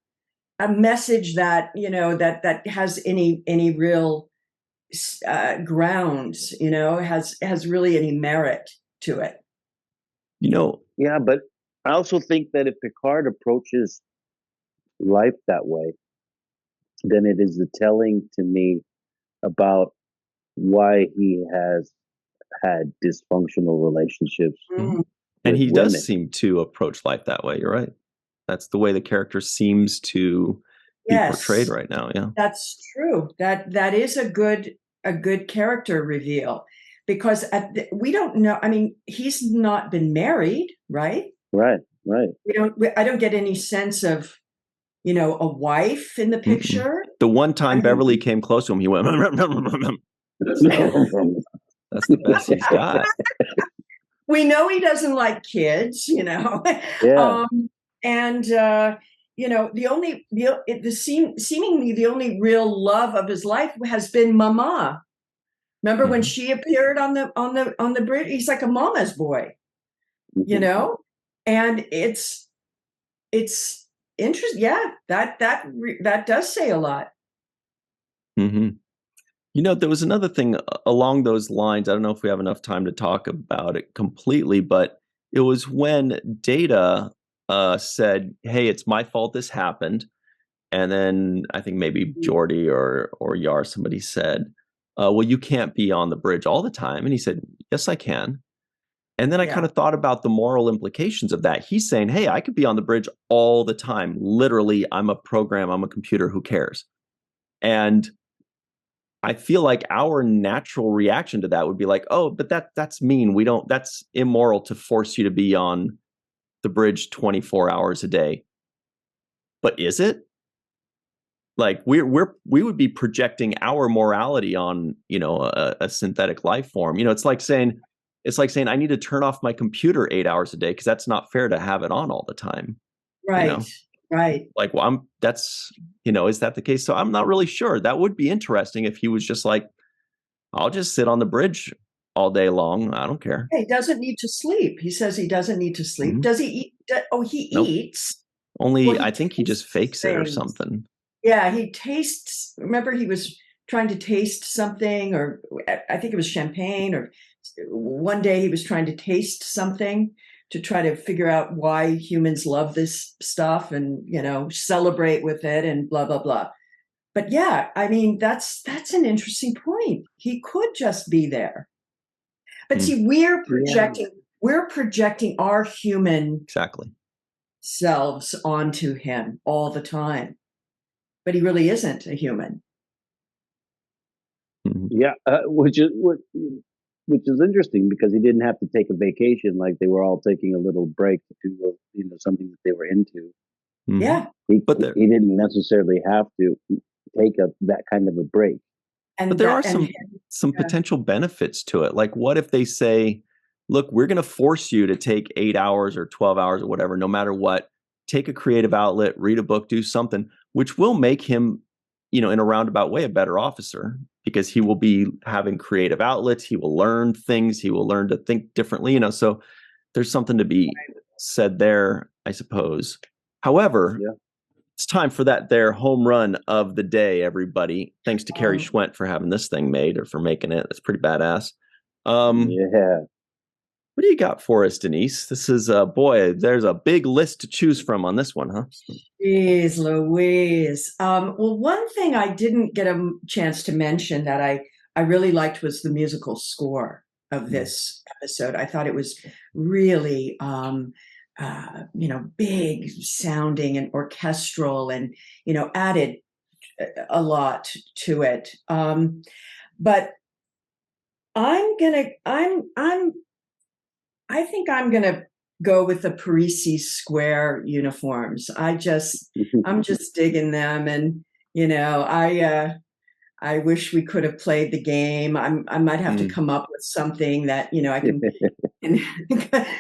a message that, that has any real grounds, has really any merit to it. Yeah, but I also think that if Picard approaches life that way, then it is telling to me about why he has had dysfunctional relationships. And he does seem to approach life that way. You're right. That's the way the character seems to be portrayed right now. Yeah, that's true. That is a good character reveal, because we don't know. I mean, he's not been married, right? Right. I don't get any sense of, a wife in the picture. The one time Beverly came close to him, he went. That's the best he's got. We know he doesn't like kids, Yeah. And seemingly the only real love of his life has been Mama. Remember when she appeared on the bridge? He's like a mama's boy, and it's interesting. Yeah, that does say a lot. There was another thing along those lines. I don't know if we have enough time to talk about it completely, but it was when Data said, hey, it's my fault this happened. And then I think maybe Geordi or Yar, somebody said, well, you can't be on the bridge all the time. And he said, yes, I can. And then I kind of thought about the moral implications of that. He's saying, hey, I could be on the bridge all the time. Literally, I'm a program, I'm a computer, who cares? And I feel like our natural reaction to that would be like, oh, but that's mean. That's immoral to force you to be on the bridge 24 hours a day. But is it? Like we would be projecting our morality on, a synthetic life form. It's like saying I need to turn off my computer 8 hours a day because that's not fair to have it on all the time. Right. Right. Like, well, is that the case? So I'm not really sure. That would be interesting if he was just like, I'll just sit on the bridge all day long. I don't care. He doesn't need to sleep. He says he doesn't need to sleep. Does he eat? He eats. Only I think he just fakes it or something. Yeah, he tastes. Remember, he was trying to taste something, or I think it was champagne, or one day he was trying to taste something to try to figure out why humans love this stuff and, celebrate with it and blah, blah, blah. But yeah, I mean, that's an interesting point. He could just be there. But see, we're projecting our human selves onto him all the time. But he really isn't a human. Yeah, which is interesting because he didn't have to take a vacation like they were all taking a little break to do something that they were into. Yeah, he didn't necessarily have to take that kind of a break. But there are some potential benefits to it. Like, what if they say, "Look, we're going to force you to take 8 hours or 12 hours or whatever, no matter what. Take a creative outlet, read a book, do something," which will make him, in a roundabout way, a better officer. Because he will be having creative outlets, he will learn things, he will learn to think differently, so there's something to be said there, I suppose. However, it's time for their home run of the day, everybody. Thanks to Carrie Schwent for having this thing made, or for making it. That's pretty badass. What do you got for us, Denise? This is boy, there's a big list to choose from on this one, huh? Jeez Louise. Well, one thing I didn't get a chance to mention that I really liked was the musical score of this episode. I thought it was really big sounding and orchestral, and added a lot to it. But I think I'm gonna go with the Parisi Square uniforms. I'm just digging them, and I wish we could have played the game. I might have to come up with something that I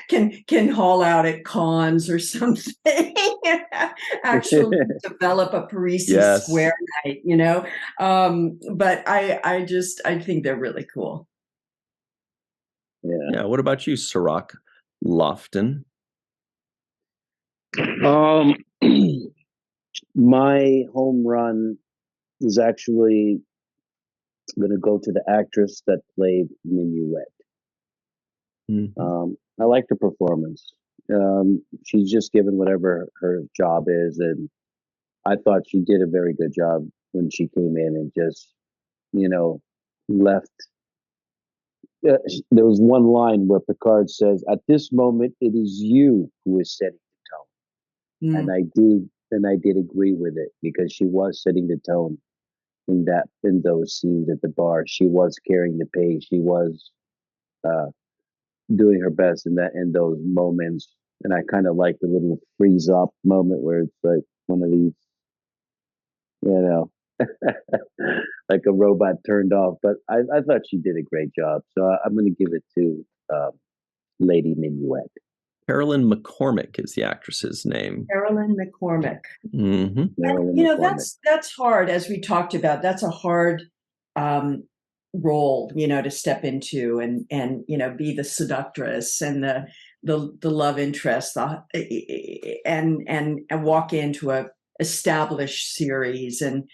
can haul out at cons or something. Actually, develop a Parisi Square night. But I think they're really cool. Yeah. What about you, Cirroc? Lofton? My home run is actually going to go to the actress that played Minuet. I liked her performance. She's just given whatever her job is, and I thought she did a very good job when she came in and just, left. There was one line where Picard says, "At this moment, it is you who is setting the tone," and I did agree with it, because she was setting the tone in those scenes at the bar. She was carrying the pace. She was doing her best in those moments. And I kind of like the little freeze up moment where it's like one of these, like a robot turned off. But I thought she did a great job. So I'm going to give it to Lady Minuet. Carolyn McCormick is the actress's name. Carolyn McCormick. Mm-hmm. And, that's hard, as we talked about. That's a hard role, to step into and be the seductress and the love interest, and walk into a established series, and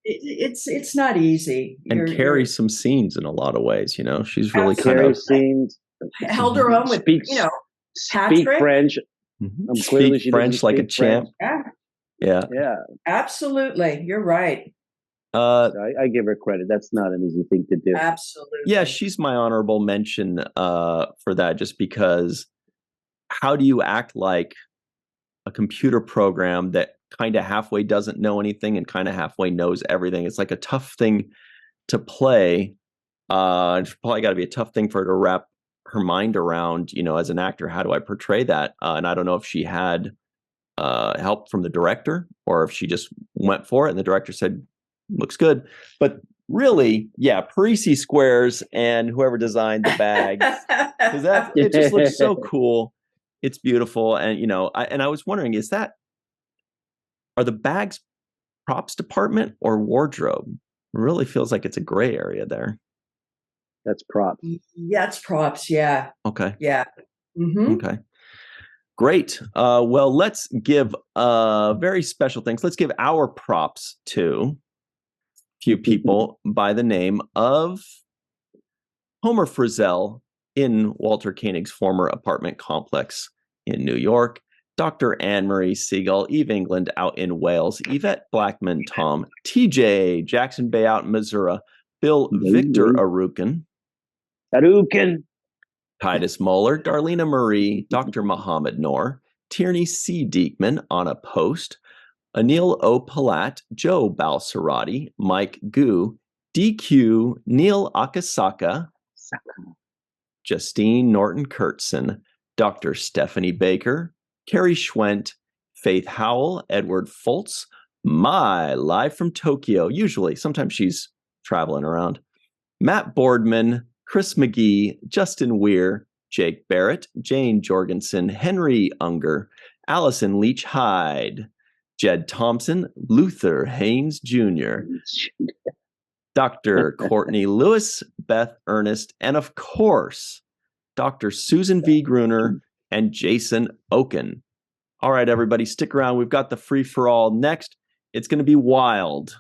it's not easy. And carry some scenes in a lot of ways. She's really kind of scenes. Held her own with Speak French. Speak French like a champ. Yeah. Absolutely, you're right. I give her credit. That's not an easy thing to do. Absolutely. Yeah, she's my honorable mention for that, just because how do you act like a computer program that kind of halfway doesn't know anything and kind of halfway knows everything? It's like a tough thing to play. It's probably got to be a tough thing for her to wrap her mind around, as an actor. How do I portray that? And I don't know if she had help from the director, or if she just went for it and the director said, looks good. But really, Parisi squares and whoever designed the bags, because it just looks so cool. It's beautiful. And I was wondering, are the bags props department or wardrobe? It really feels like it's a gray area there. That's props. Yeah, it's props. Yeah. Okay. Yeah. Mm-hmm. Okay. Great. Well, let's give very special things. Let's give our props to few people by the name of Homer Frizzell in Walter Koenig's former apartment complex in New York, Dr. Marie Segal, Eve England out in Wales, Yvette Blackmon-Tom, TJ Jackson-Bey out in Missouri, Bill Victor Arukin, Titus Moeller, Darlena Marie, Dr. Muhammad Noor, Tierney C. Diekman on a post, Anil O. Palat, Joe Balsarati, Mike Gu, DQ, Neil Akasaka, Justine Norton-Kurtzen, Dr. Stephanie Baker, Carrie Schwent, Faith Howell, Edward Foltz, live from Tokyo, sometimes she's traveling around, Matt Boardman, Chris McGee, Justin Weir, Jake Barrett, Jane Jorgensen, Henry Unger, Allison Leach Hyde, Jed Thompson, Luther Haynes Jr., Dr. Courtney Lewis, Beth Ernest, and of course, Dr. Susan V. Gruner and Jason Okun. All right, everybody, stick around. We've got the free-for-all next. It's going to be wild.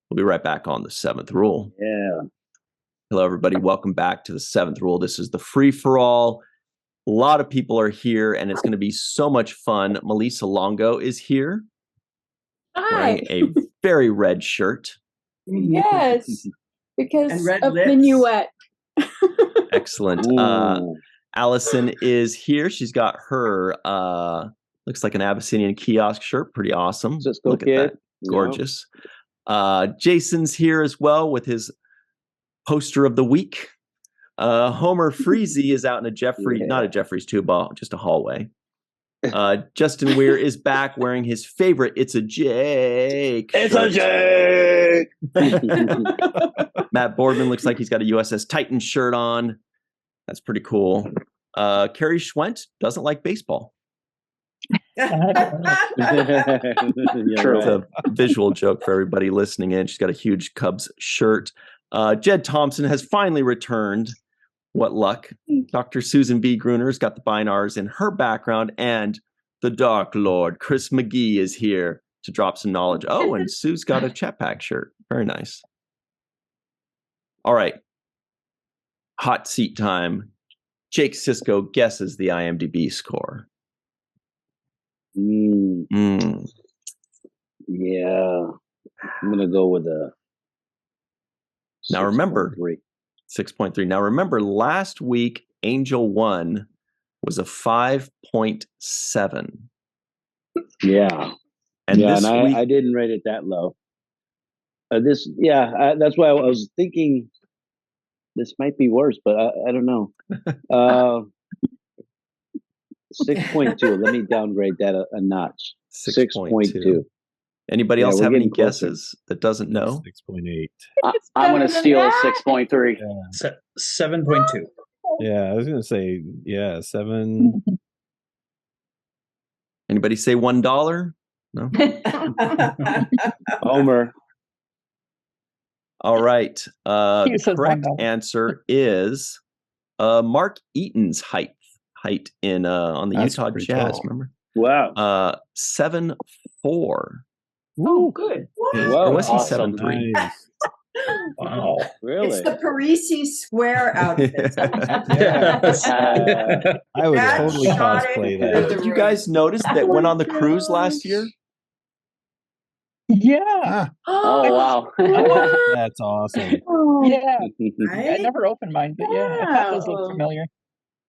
We'll be right back on the Seventh Rule. Yeah. Hello, everybody. Welcome back to the Seventh Rule. This is the free-for-all. A lot of people are here, and it's going to be so much fun. Malissa Longo is here. Hi. Wearing a very red shirt. Yes, because And red of lips. Minuet. Excellent. Allison is here. She's got her looks like an Abyssinian kiosk shirt. Pretty awesome. Sisko Look at kid. that. Gorgeous. Jason's here as well with his poster of the week. Homer Freezy is out in a Jeffrey, not a Jeffrey's tube, just a hallway. Justin Weir is back wearing his favorite It's a Jake shirt. It's a Jake! Matt Boardman looks like he's got a USS Titan shirt on. That's pretty cool. Carrie Schwent doesn't like baseball. It's a visual joke for everybody listening in. She's got a huge Cubs shirt. Jed Thompson has finally returned. What luck. Dr. Susan B. Gruner's got the Binars in her background, and the Dark Lord, Chris McGee, is here to drop some knowledge. Oh, and Sue's got a Chatpack shirt. Very nice. All right. Hot seat time. Jake Sisko guesses the IMDb score. Yeah. I'm going to go with a Now remember, 6.3. 6.3. Now remember, last week, Angel 1 was a 5.7. Yeah. And yeah, this and week, I didn't rate it that low. That's why I was thinking this might be worse, but I don't know. 6.2. Let me downgrade that a notch. 6.2. Anybody else have any guesses that doesn't know? 6.8. I'm going to steal a 6.3. Yeah. 7.2. Yeah, I was going to say, 7. Anybody say $1? No? Homer. All right. The He says correct $1. answer is Mark Eaton's height in on the That's Utah pretty Jazz, tall. remember? Wow. 7.4. Oh, good. Or was he awesome. 7.3? Nice. Wow. Really? It's the Parisi Square outfit. Yes. I would That totally shot it cosplay through that. the Did you guys notice that went on the cruise last year? Yeah. Ah, Oh, wow. that's awesome. Yeah. I Right? never opened mine, but yeah, I thought those looked familiar.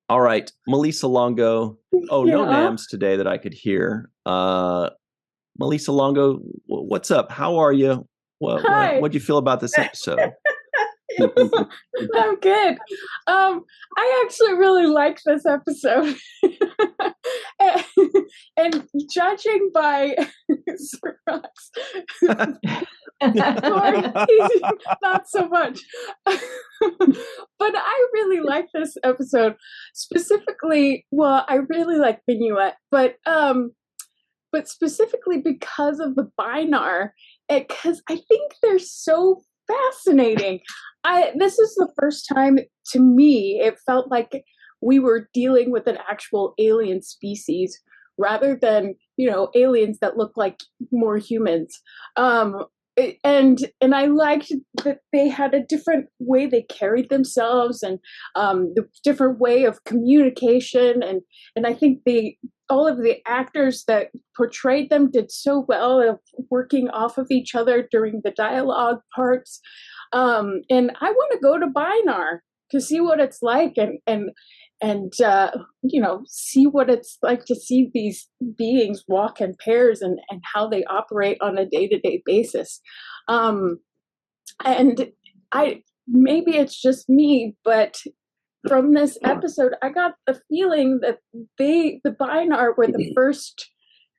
All right, Malissa Longo. Oh, no Yeah. names today that I could hear. Malissa Longo, what's up? How are you? Hi. What'd you feel about this episode? I'm good. I actually really like this episode. and judging by Cirroc's score, not so much. But I really like this episode. Specifically, well, I really like Minuet, but specifically because of the Binar, because I think they're so fascinating. This is the first time to me it felt like we were dealing with an actual alien species rather than, aliens that look like more humans. And I liked that they had a different way they carried themselves and the different way of communication. And I think all of the actors that portrayed them did so well of working off of each other during the dialogue parts. And I want to go to Binar to see what it's like and see what it's like to see these beings walk in pairs and how they operate on a day-to-day basis. And maybe it's just me, but from this episode, I got the feeling that the Binar were the first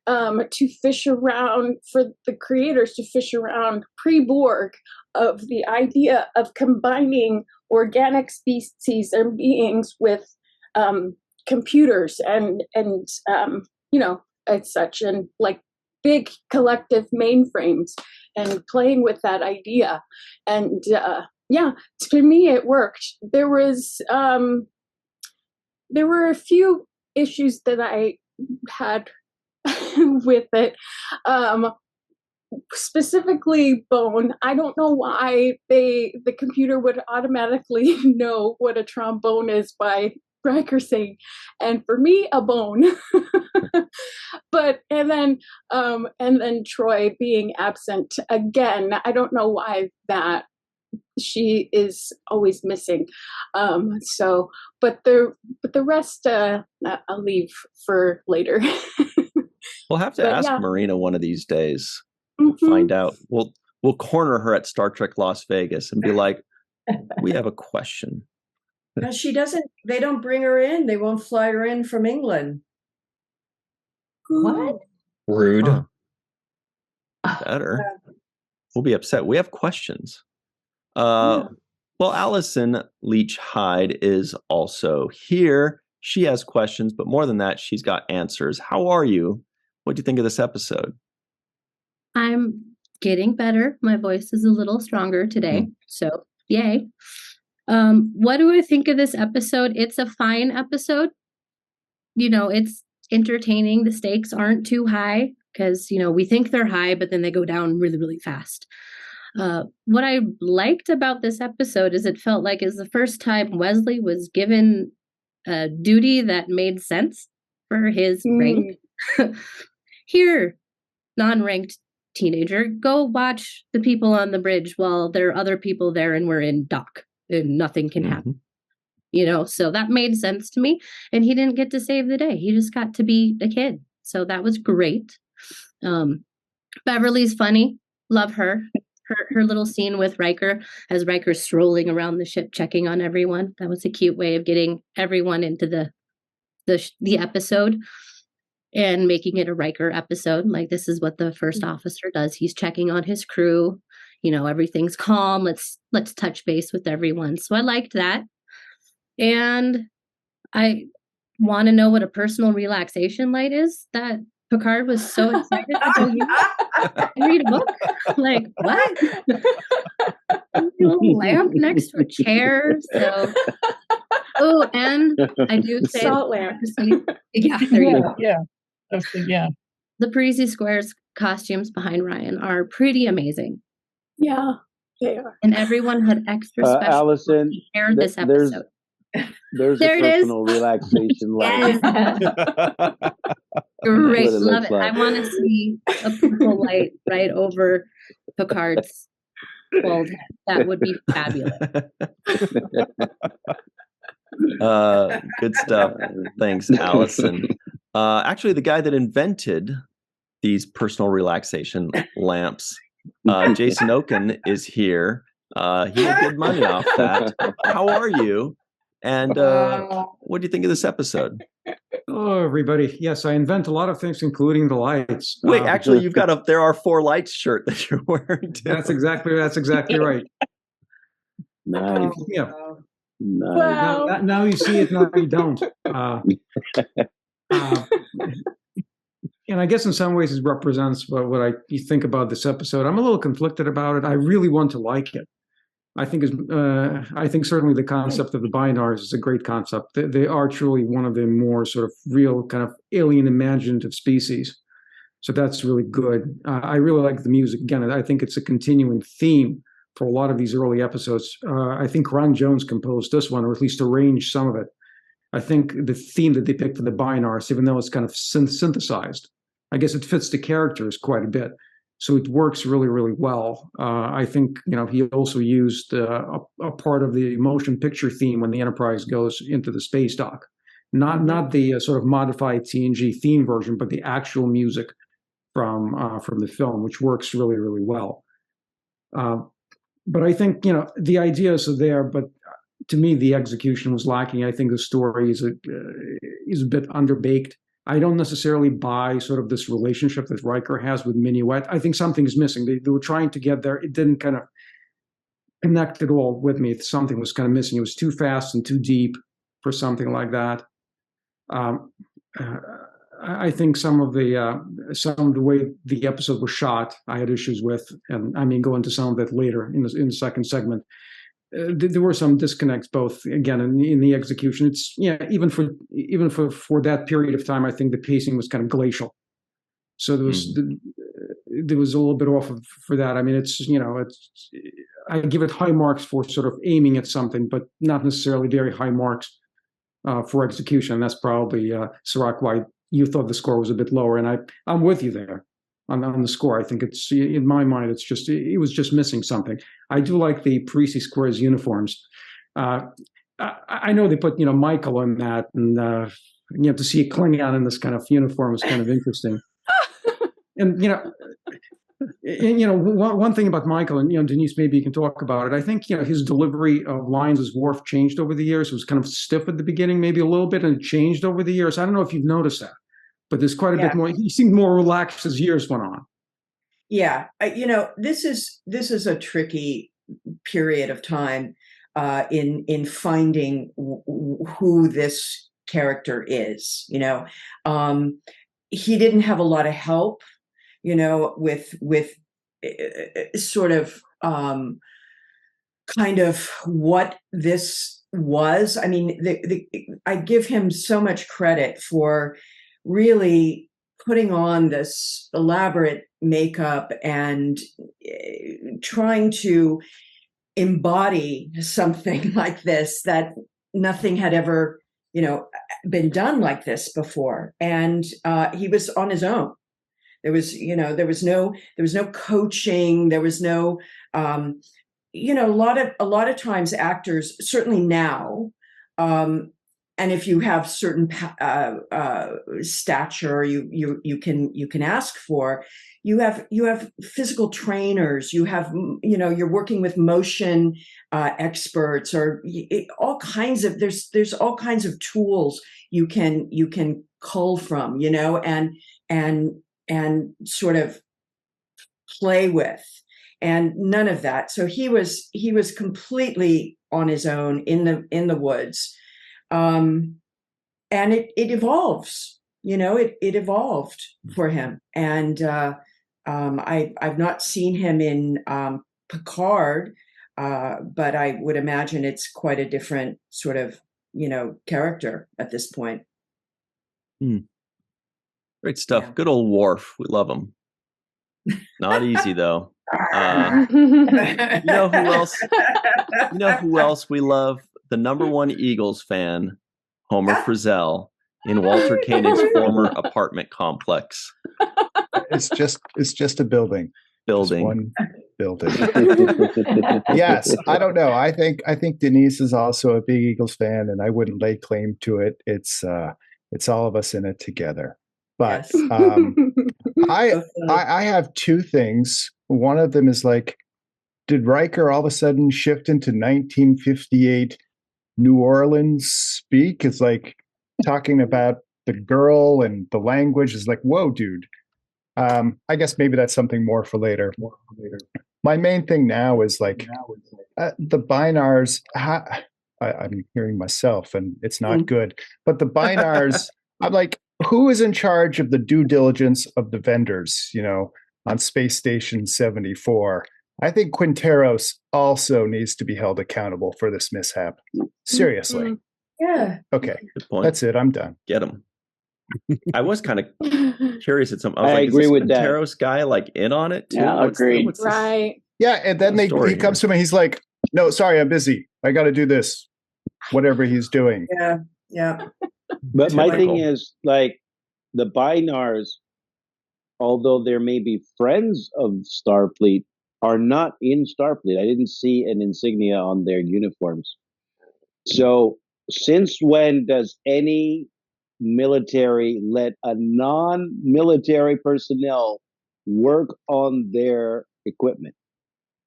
to fish around, for the creators to fish around pre-Borg, of the idea of combining organic species and beings with computers and such, and like big collective mainframes, and playing with that idea. And to me it worked. There were a few issues that I had with it. Specifically bone. I don't know why the computer would automatically know what a trombone is by Riker saying, and for me, a bone. And then Troy being absent again. I don't know why that she is always missing. But the rest I'll leave for later. We'll have to But ask yeah. Marina one of these days. Mhm. Find out. We'll corner her at Star Trek Las Vegas and be like, we have a question. No, she doesn't. They don't bring her in. They won't fly her in from England. What? Rude. Huh. Better. We'll be upset. We have questions. Well, Allison Leach Hyde is also here. She has questions, but more than that, she's got answers. How are you? What do you think of this episode? I'm getting better. My voice is a little stronger today, so yay. What do I think of this episode? It's a fine episode. It's entertaining. The stakes aren't too high because, we think they're high, but then they go down really, really fast. What I liked about this episode is it felt like it's the first time Wesley was given a duty that made sense for his rank. Here, non-ranked teenager, go watch the people on the bridge while there are other people there and we're in dock and nothing can happen. So that made sense to me. And he didn't get to save the day. He just got to be a kid. So that was great. Beverly's funny. Love her. Her little scene with Riker as Riker's strolling around the ship checking on everyone. That was a cute way of getting everyone into the episode and making it a Riker episode. Like, this is what the first officer does. He's checking on his crew. Everything's calm. Let's touch base with everyone. So I liked that. And I want to know what a personal relaxation light is that Picard was so excited to go read a book. Like, what? A little lamp next to a chair. So, and I do say Salt lamp. Yeah, there you go. Yeah. The Parisi Squares costumes behind Ryan are pretty amazing. Yeah, they are. And everyone had extra special Allison, hair this episode. There's There a it is. personal relaxation light. Great, What it love looks it. like. I want to see a purple light right over Picard's bald head. That would be fabulous. Good stuff. Thanks, Allison. Actually, the guy that invented these personal relaxation lamps, Jason Okun, is here. He had good money off that. How are you? And what do you think of this episode? Hello, everybody. Yes, I invent a lot of things, including the lights. Wait, actually, you've got there are 4 lights shirt that you're wearing too. That's exactly right. Nice. Yeah. Nice. Wow. Now you see it, now you don't. And I guess in some ways it represents what you think about this episode. I'm a little conflicted about it. I really want to like it. I think certainly the concept of the Binars is a great concept. They are truly one of the more sort of real kind of alien imaginative species. So that's really good. I really like the music. Again, I think it's a continuing theme for a lot of these early episodes. I think Ron Jones composed this one, or at least arranged some of it. I think the theme that they picked for the Binars, even though it's kind of synthesized, I guess it fits the characters quite a bit. So it works really, really well. I think, he also used a part of the motion picture theme when the Enterprise goes into the space dock. Not the sort of modified TNG theme version, but the actual music from the film, which works really, really well. But I think, the ideas are there, but to me, the execution was lacking. I think the story is a bit underbaked. I don't necessarily buy sort of this relationship that Riker has with Minuet. I think something is missing. They were trying to get there. It didn't kind of connect at all with me. Something was kind of missing. It was too fast and too deep for something like that. I think some of the way the episode was shot, I had issues with, and I mean, go into some of that later in the second segment. There were some disconnects, both again in the execution. It's even for that period of time, I think the pacing was kind of glacial. So there was a little bit off for that. I mean, I give it high marks for sort of aiming at something, but not necessarily very high marks for execution. That's probably Cirroc, why you thought the score was a bit lower, and I'm with you there. on the score. I think it's, in my mind, it was just missing something. I do like the Parisi Squares uniforms. I know they put, Michael in that, and to see a Klingon in this kind of uniform was kind of interesting. And one thing about Michael, and Denise, maybe you can talk about it. I think his delivery of lines as Worf changed over the years. It was kind of stiff at the beginning, maybe a little bit, and it changed over the years. I don't know if you've noticed that, but there's quite a bit more. He seemed more relaxed as years went on. Yeah, this is a tricky period of time in finding who this character is. He didn't have a lot of help, with sort of kind of what this was. I mean, I give him so much credit for really putting on this elaborate makeup and trying to embody something like this, that nothing had ever, been done like this before. And he was on his own. There was no coaching. There was no, a lot of times actors, certainly now, and if you have certain stature, you can ask for. You have physical trainers. You have you're working with motion experts, or all kinds of there's all kinds of tools you can cull from, and sort of play with, and none of that. So he was completely on his own in the woods. And it evolves, it evolved for him. And I've not seen him in Picard, but I would imagine it's quite a different sort of, character at this point. Great stuff. Yeah. Good old Worf. We love him. Not easy though. You know who else? Who else we love? The #1 Eagles fan, Homer Frizzell, in Walter Koenig's former apartment complex. It's just a building. Just one building. Yes, I don't know. I think Denise is also a big Eagles fan, and I wouldn't lay claim to it. It's all of us in it together. But yes. I have two things. One of them is like, did Riker all of a sudden shift into 1958 New Orleans speak? It's like talking about the girl and the language is like, whoa, dude. I guess maybe that's something more for later. My main thing now is like the Binars. I'm hearing myself, and it's not good. But the Binars, I'm like, who is in charge of the due diligence of the vendors? On Space Station 74. I think Quinteros also needs to be held accountable for this mishap. Seriously. Yeah. Okay. Good point. That's it. I'm done. Get him. I was kind of curious at some. I was I agree is this with that. Quinteros guy like in on it too? Yeah, agreed. Right. Yeah, and then he comes to me. He's like, "No, sorry, I'm busy. I got to do this, whatever he's doing." Yeah. But my thing is, like, the Binars, although there may be friends of Starfleet, are not in Starfleet. I didn't see an insignia on their uniforms. So since when does any military let a non-military personnel work on their equipment?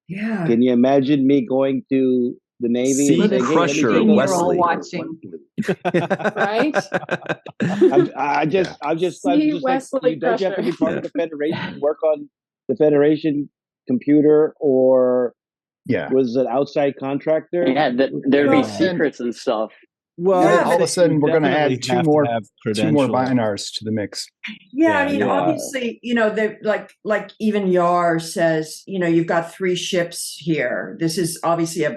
Yeah. Can you imagine me going to the Navy? Sea Crusher, hey, Wesley. Watching. Right? I'm just Wesley like, don't you have to be part of Yeah. the Federation, work on the Federation computer, or was an outside contractor? Yeah, there'd be secrets and stuff. Well, Yeah, all of a sudden we're going to add two more credentials. Binars to the mix. Yeah, I mean, obviously, like even Yar says, you've got 3 ships here. This is obviously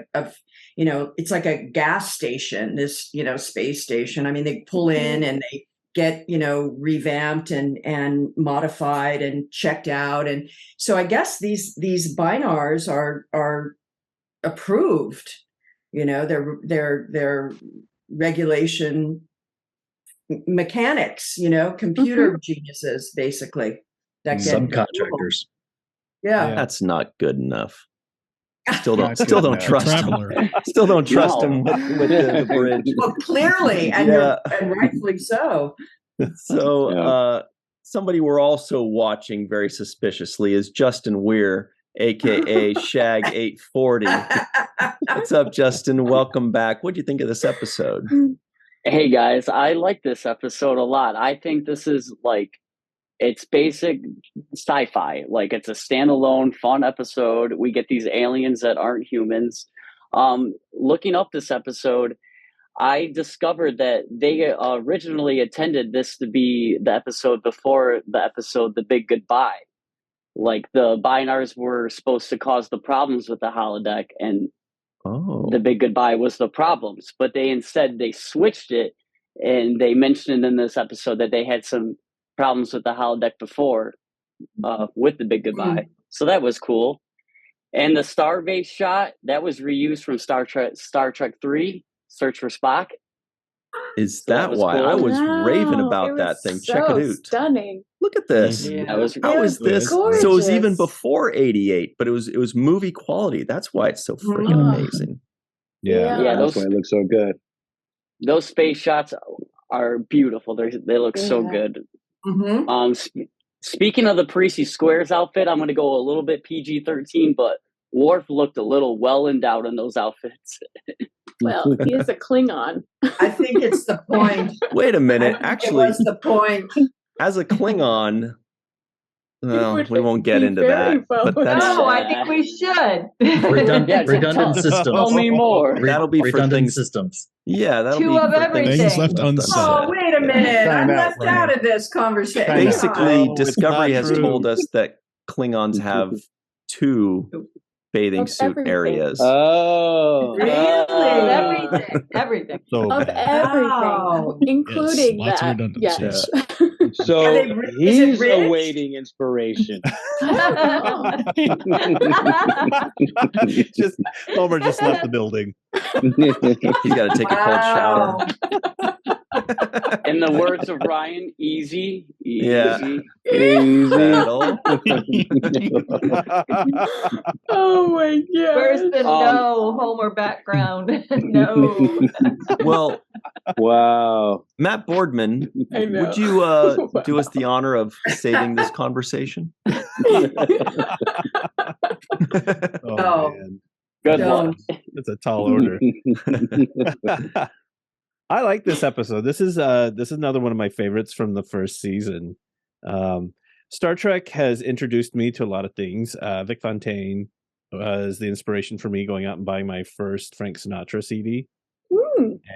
it's like a gas station, this, space station. I mean, they pull in and they get, revamped and modified and checked out. And so I guess these Binars are approved, they're regulation mechanics, computer geniuses, basically. that get subcontractors. Yeah. That's not good enough. Still Not don't good enough. trust him. Traveler. Still don't trust No. him with the bridge. Well, clearly, and and rightfully so. So somebody we're also watching very suspiciously is Justin Weir, aka Shag 840. What's up, Justin? Welcome back. What do you think of this episode? Hey guys, I like this episode a lot. I think this is it's basic sci-fi. Like, it's a standalone fun episode. We get these aliens that aren't humans. Looking up this episode, I discovered that they originally intended this to be the episode before the episode The Big Goodbye. Like, the Binars were supposed to cause the problems with the holodeck, and The Big Goodbye was the problems. But they switched it, and they mentioned in this episode that they had some problems with the holodeck before with The Big Goodbye. So that was cool. And the Starbase shot, that was reused from Star Trek 3, Search for Spock. Is that why? Cool. I was raving about that thing. So check it out. Stunning. Look at this. Yeah. How is this? Gorgeous. So it was even before 88, but it was movie quality. That's why it's so freaking amazing. Yeah, that's why it looks so good. Those space shots are beautiful. They look so good. Mm-hmm. Speaking of the Parisi Squares outfit, I'm going to go a little bit PG-13, but Worf looked a little well endowed in those outfits. Well, he is a Klingon. I think it's the point. Wait a minute. Actually, what's the point? As a Klingon, well, we won't get into that. But that's, no, I think we should. Redundant systems. Tell me more. That'll be for redundant things. Systems. Yeah, that'll Two be of for everything. Things left unsaid. Oh, wait a minute. I'm left out of this conversation. Basically, Oh, Discovery it's has not true. told us that Klingons have 2 bathing Of suit everything. areas. Oh, Everything. Everything. So Of bad. everything, Wow. including Yes, lots of that. redundancies. Yes. so Is it he's rich? awaiting inspiration. Just Homer just left the building. He's got to take a cold shower. In the words of Ryan, easy. Yeah. Easy. Battle. Oh my god. Where's the no Homer background? No. Well, Wow. Matt Boardman, I know. would you do us the honor of saving this conversation? Oh. Man. Good No. luck. That's a tall order. I like this episode. This is another one of my favorites from the first season. Star Trek has introduced me to a lot of things. Vic Fontaine was the inspiration for me going out and buying my first Frank Sinatra CD.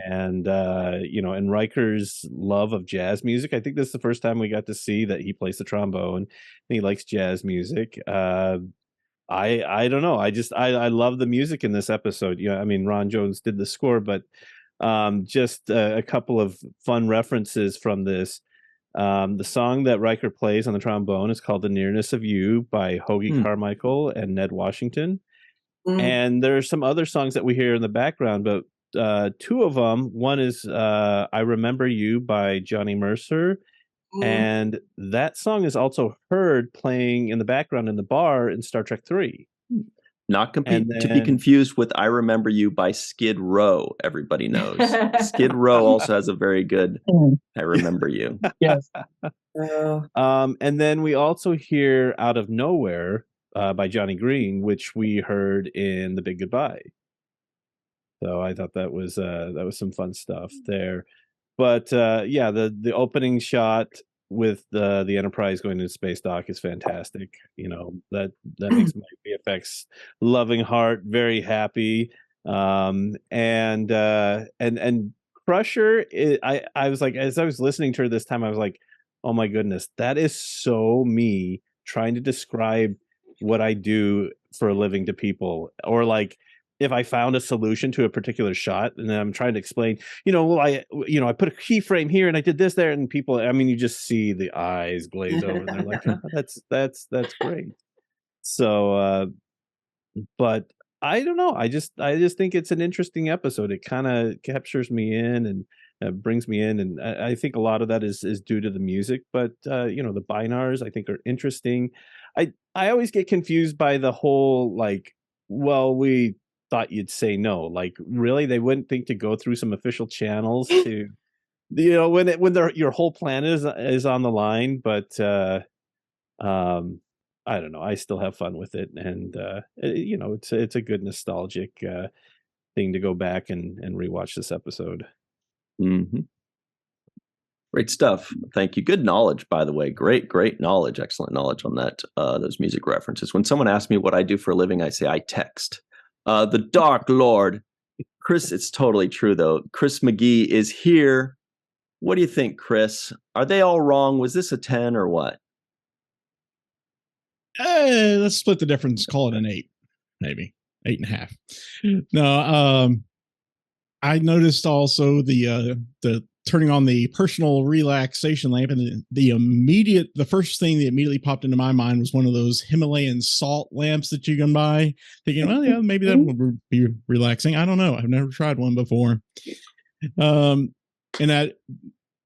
And and Riker's love of jazz music. I think this is the first time we got to see that he plays the trombone and he likes jazz music. I don't know. I love the music in this episode. I mean, Ron Jones did the score, but just a couple of fun references from this. The song that Riker plays on the trombone is called "The Nearness of You" by Hoagie Carmichael and Ned Washington. And there are some other songs that we hear in the background, but 2 of them. One is "I Remember You" by Johnny Mercer. And that song is also heard playing in the background in the bar in Star Trek 3. Not to be confused with "I Remember You" by Skid Row. Everybody knows. Skid Row also has a very good "I Remember You." Yes. And then we also hear "Out of Nowhere" by Johnny Green, which we heard in The Big Goodbye. So I thought that was some fun stuff there. But the opening shot with the Enterprise going to space dock is fantastic. That makes my VFX loving heart very happy. And Crusher, I was like, as I was listening to her this time, I was like, oh my goodness, that is so me trying to describe what I do for a living to people, or like, if I found a solution to a particular shot and then I'm trying to explain, I put a keyframe here and I did this there, and people, I mean, you just see the eyes glaze over and they're like, oh, that's great. So, but I don't know. I just think it's an interesting episode. It kind of captures me in, and brings me in, and I think a lot of that is due to the music. But the Binars I think are interesting. I always get confused by the whole like, well, we thought you'd say no. Like, really, they wouldn't think to go through some official channels to, when your whole plan is on the line. But I don't know. I still have fun with it, and it's a good nostalgic thing to go back and rewatch this episode. Mm-hmm. Great stuff. Thank you. Good knowledge, by the way. Great knowledge. Excellent knowledge on that. Those music references. When someone asks me what I do for a living, I say I text. The Dark Lord, Chris. It's totally true though. Chris McGee is here. What do you think, Chris? Are they all wrong? Was this a 10 or what? Let's split the difference. Call it an 8, maybe 8.5. No, I noticed also the turning on the personal relaxation lamp, and the first thing that immediately popped into my mind was one of those Himalayan salt lamps that you can buy, thinking, well, yeah, maybe that would be relaxing. I don't know. I've never tried one before. And that,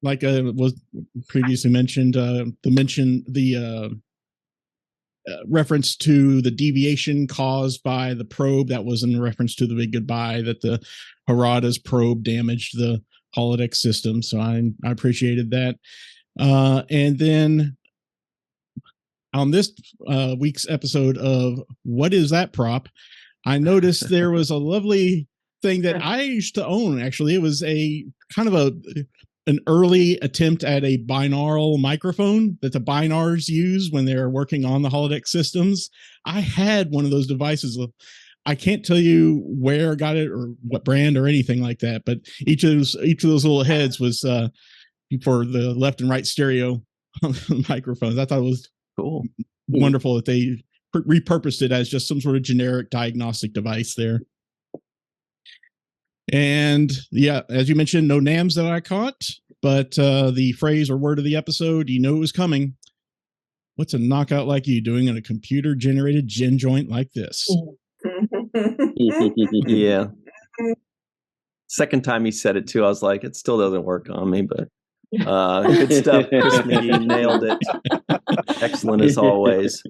like was previously mentioned, the reference to the deviation caused by the probe, that was in reference to the Big Goodbye, that the Harada's probe damaged the holodeck system. So I appreciated that. And then on this week's episode of What Is That Prop, I noticed there was a lovely thing that I used to own. Actually, it was a kind of an early attempt at a binaural microphone that the Binars use when they're working on the holodeck systems. I had one of those devices. I can't tell you where I got it or what brand or anything like that, but each of those little heads was for the left and right stereo microphones. I thought it was cool, wonderful that they repurposed it as just some sort of generic diagnostic device there. And yeah, as you mentioned, no NAMs that I caught, but the phrase or word of the episode, you know it was coming. What's a knockout like you doing in a computer-generated gin joint like this? Yeah. Second time he said it too, I was like, it still doesn't work on me, but good stuff. Chris McGee nailed it. Excellent as always.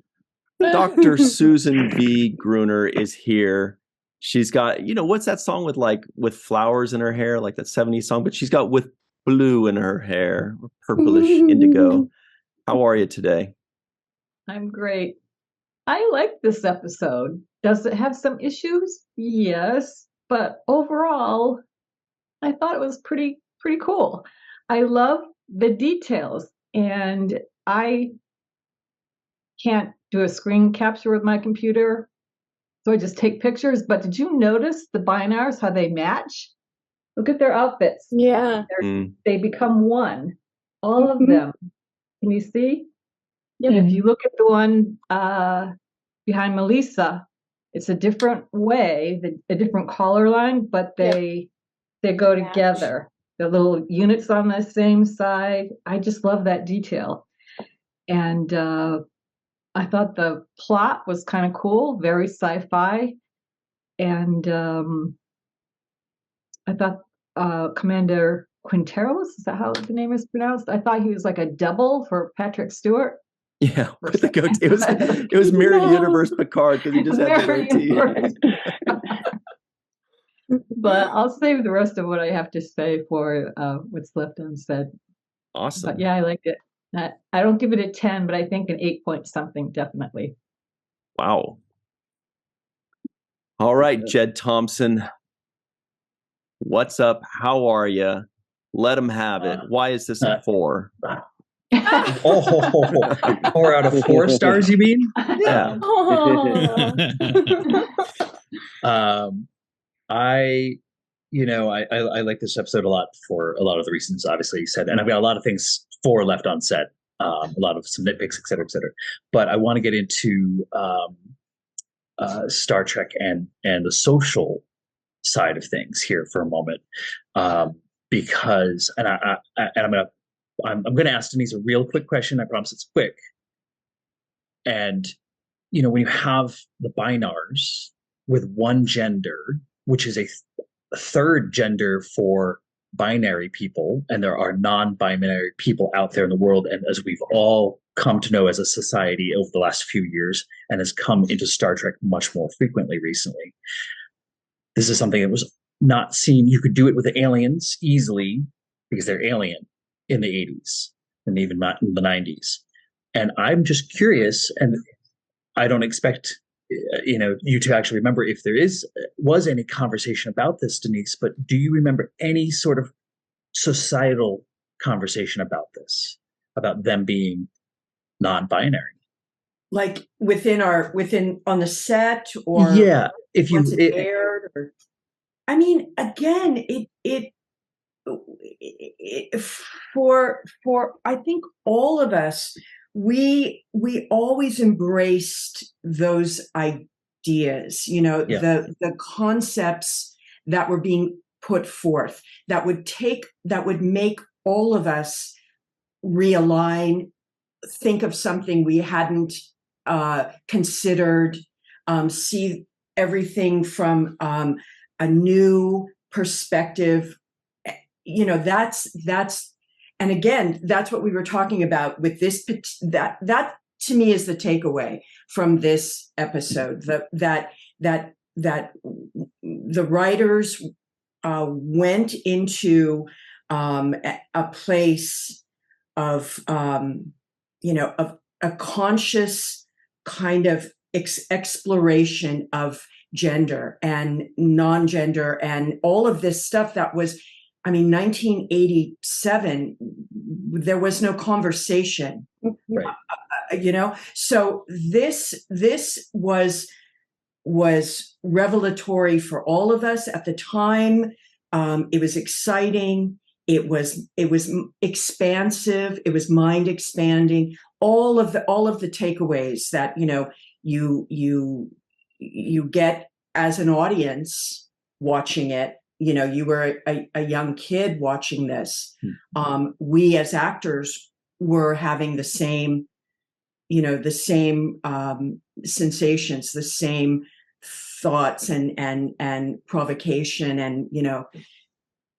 Dr. Susan V. Gruner is here. She's got, what's that song with flowers in her hair, like that 70s song, but she's got with blue in her hair, or purplish indigo. How are you today? I'm great. I like this episode. Does it have some issues? Yes, but overall, I thought it was pretty cool. I love the details, and I can't do a screen capture with my computer, so I just take pictures. But did you notice the Binars, how they match? Look at their outfits. Yeah. They become one. All of them. Can you see? Yep. If you look at the one behind Melissa, it's a different way, a different collar line, but they go together. The little units on the same side. I just love that detail. And I thought the plot was kind of cool, very sci-fi. And I thought Commander Quinteros, is that how the name is pronounced? I thought he was like a double for Patrick Stewart. Yeah, with the goatee. It was Mirror Universe Picard because he just had the goatee. But I'll save the rest of what I have to say for what's left unsaid. Awesome. But yeah, I liked it. I don't give it a 10, but I think an 8 point something, definitely. Wow. All right, Jed Thompson. What's up? How are you? Let him have it. Why is this a 4? 4 out of 4 stars, you mean? Yeah. I like this episode a lot for a lot of the reasons obviously you said, and I've got a lot of things left unsaid, a lot of some nitpicks, et cetera, but I want to get into Star Trek and the social side of things here for a moment, because I'm going to ask Denise a real quick question. I promise it's quick. And when you have the Binars with one gender, which is a third gender for binary people and there are non-binary people out there in the world, and as we've all come to know as a society over the last few years and has come into Star Trek much more frequently recently, this is something that was not seen. You could do it with the aliens easily because they're alien in the 80s and even not in the 90s. And I'm just curious, and I don't expect you to actually remember if there was any conversation about this, Denise, but do you remember any sort of societal conversation about this, about them being non-binary? Like within on the set, or yeah, if you once it aired, or I mean, again, for I think all of us, we always embraced those ideas, the concepts that were being put forth that would make all of us realign, think of something we hadn't considered, see everything from a new perspective. That's and again, that's what we were talking about with this. That to me is the takeaway from this episode. That the writers went into a place of of a conscious kind of exploration of gender and non-gender and all of this stuff that was, 1987, there was no conversation, right. So this was revelatory for all of us at the time. It was exciting. It was expansive. It was mind expanding. All of the takeaways that you get as an audience watching it. You were a young kid watching this. We as actors were having the same, sensations, the same thoughts and provocation and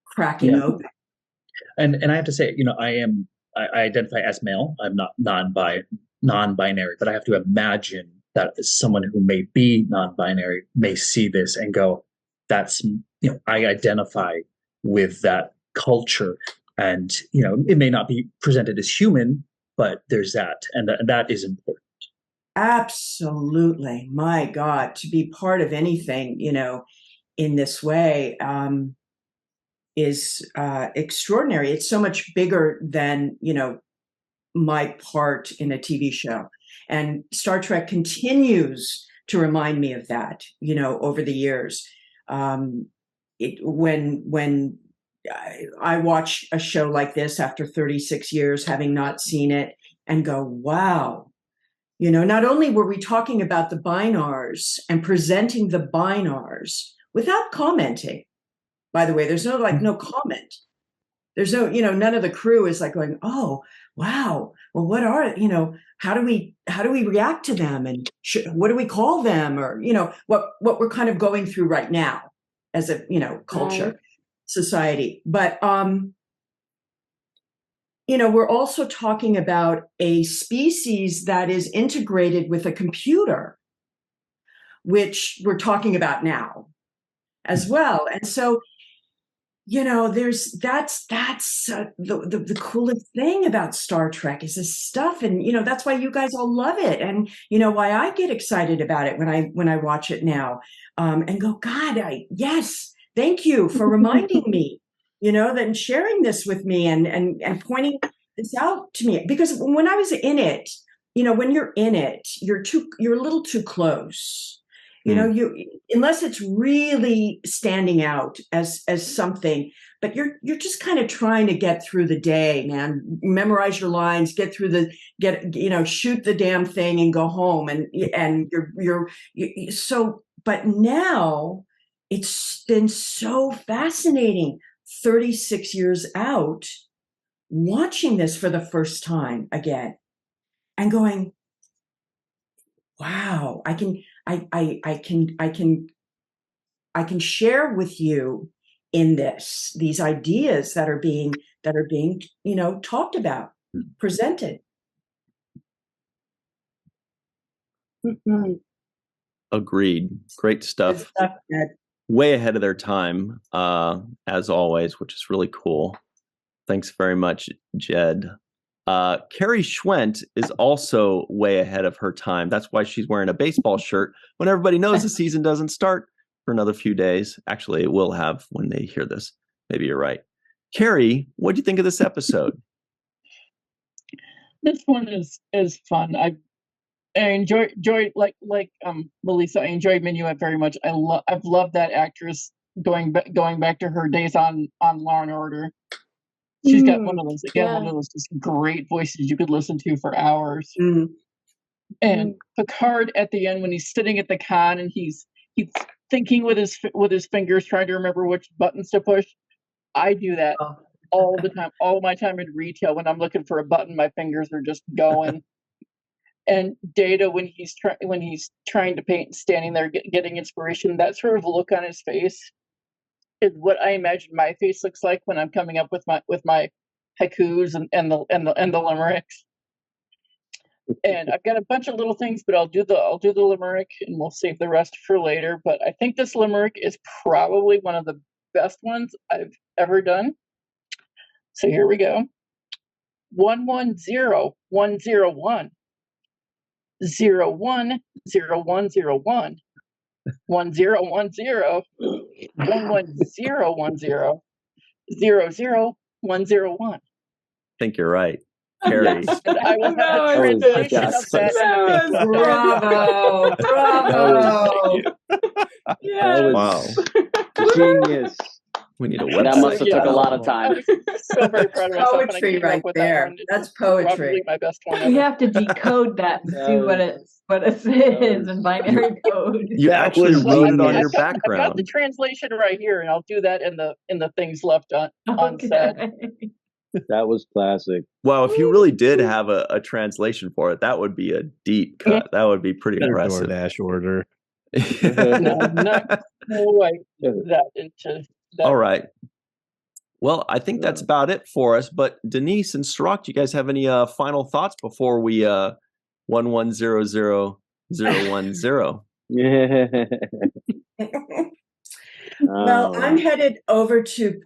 cracking open. And I have to say, I identify as male. I'm not non-binary, but I have to imagine that someone who may be non-binary may see this and go, that's, I identify with that culture. And, it may not be presented as human, but there's that. And that is important. Absolutely. My God, to be part of anything, in this way, is extraordinary. It's so much bigger than, my part in a TV show. And Star Trek continues to remind me of that, over the years. When I watch a show like this after 36 years, having not seen it, and go, wow, not only were we talking about the Binars and presenting the Binars without commenting, by the way, there's no comment. There's no, none of the crew is like going, oh, wow. Well, what are, how do we react to them? And what do we call them? Or, what we're kind of going through right now as a, culture, society. But, we're also talking about a species that is integrated with a computer, which we're talking about now as well. And so, that's the coolest thing about Star Trek is this stuff. And, that's why you guys all love it. And, why I get excited about it when I watch it now, and go, God, yes, thank you for reminding me, that and sharing this with me and pointing this out to me, because when I was in it, when you're in it, you're a little too close. Unless it's really standing out as something, but you're just kind of trying to get through the day, man. Memorize your lines, shoot the damn thing and go home. And you're so. But now it's been so fascinating. 36 years out, watching this for the first time again, and going, wow, I can share with you in this, these ideas that are being talked about, presented. Agreed. Great stuff. Way ahead of their time, as always, which is really cool. Thanks very much, Jed. Carrie Schwent is also way ahead of her time. That's why she's wearing a baseball shirt when everybody knows the season doesn't start for another few days. Actually, it will have when they hear this. Maybe you're right. Carrie, what do you think of this episode? This one is fun. I enjoy like Melissa. I enjoyed Minuet very much. I've loved that actress going back to her days on Law and Order. She's got one of those just great voices you could listen to for hours. And Picard at the end when he's sitting at the con and he's thinking with his fingers, trying to remember which buttons to push. I do that all the time. All my time in retail, when I'm looking for a button, my fingers are just going. And Data, when he's trying to paint, standing there getting inspiration, that sort of look on his face is what I imagine my face looks like when I'm coming up with my haikus and the limericks. And I've got a bunch of little things, but I'll do the limerick and we'll save the rest for later. But I think this limerick is probably one of the best ones I've ever done. So here we go. 110101 010101 1010 111010 00101. I think you're right. Carrie. Yes. And I will have a translation of that. Bravo. Yes. Wow. Genius. We need a website. That must have took a lot of time. So very proud of myself. Poetry right there. That's poetry. Probably my best one ever. You have to decode that and see what it is in binary code. You actually wrote it on your background. I've got the translation right here, and I'll do that in the things left unsaid. That was classic. Wow, if you really did have a translation for it, that would be a deep cut. That would be pretty impressive. DoorDash order. No way that into that. All right. Well, I think that's about it for us. But Denise and Cirroc, do you guys have any final thoughts before we 1100010? Well, I'm headed over to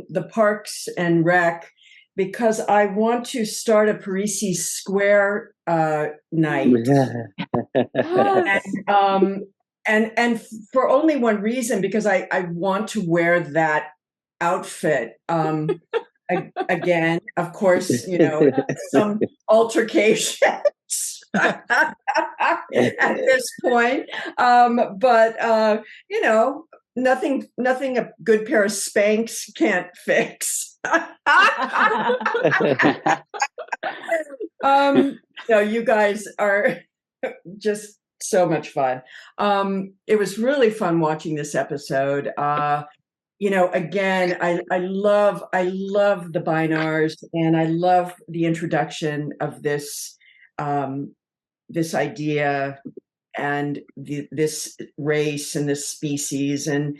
the Parks and Rec because I want to start a Parisi Square night. And for only one reason, because I want to wear that outfit. Again, of course, some altercations at this point. But nothing a good pair of Spanx can't fix. You guys are just so much fun. It was really fun watching this episode. Again, I love the Binars, and I love the introduction of this idea and this race and this species. And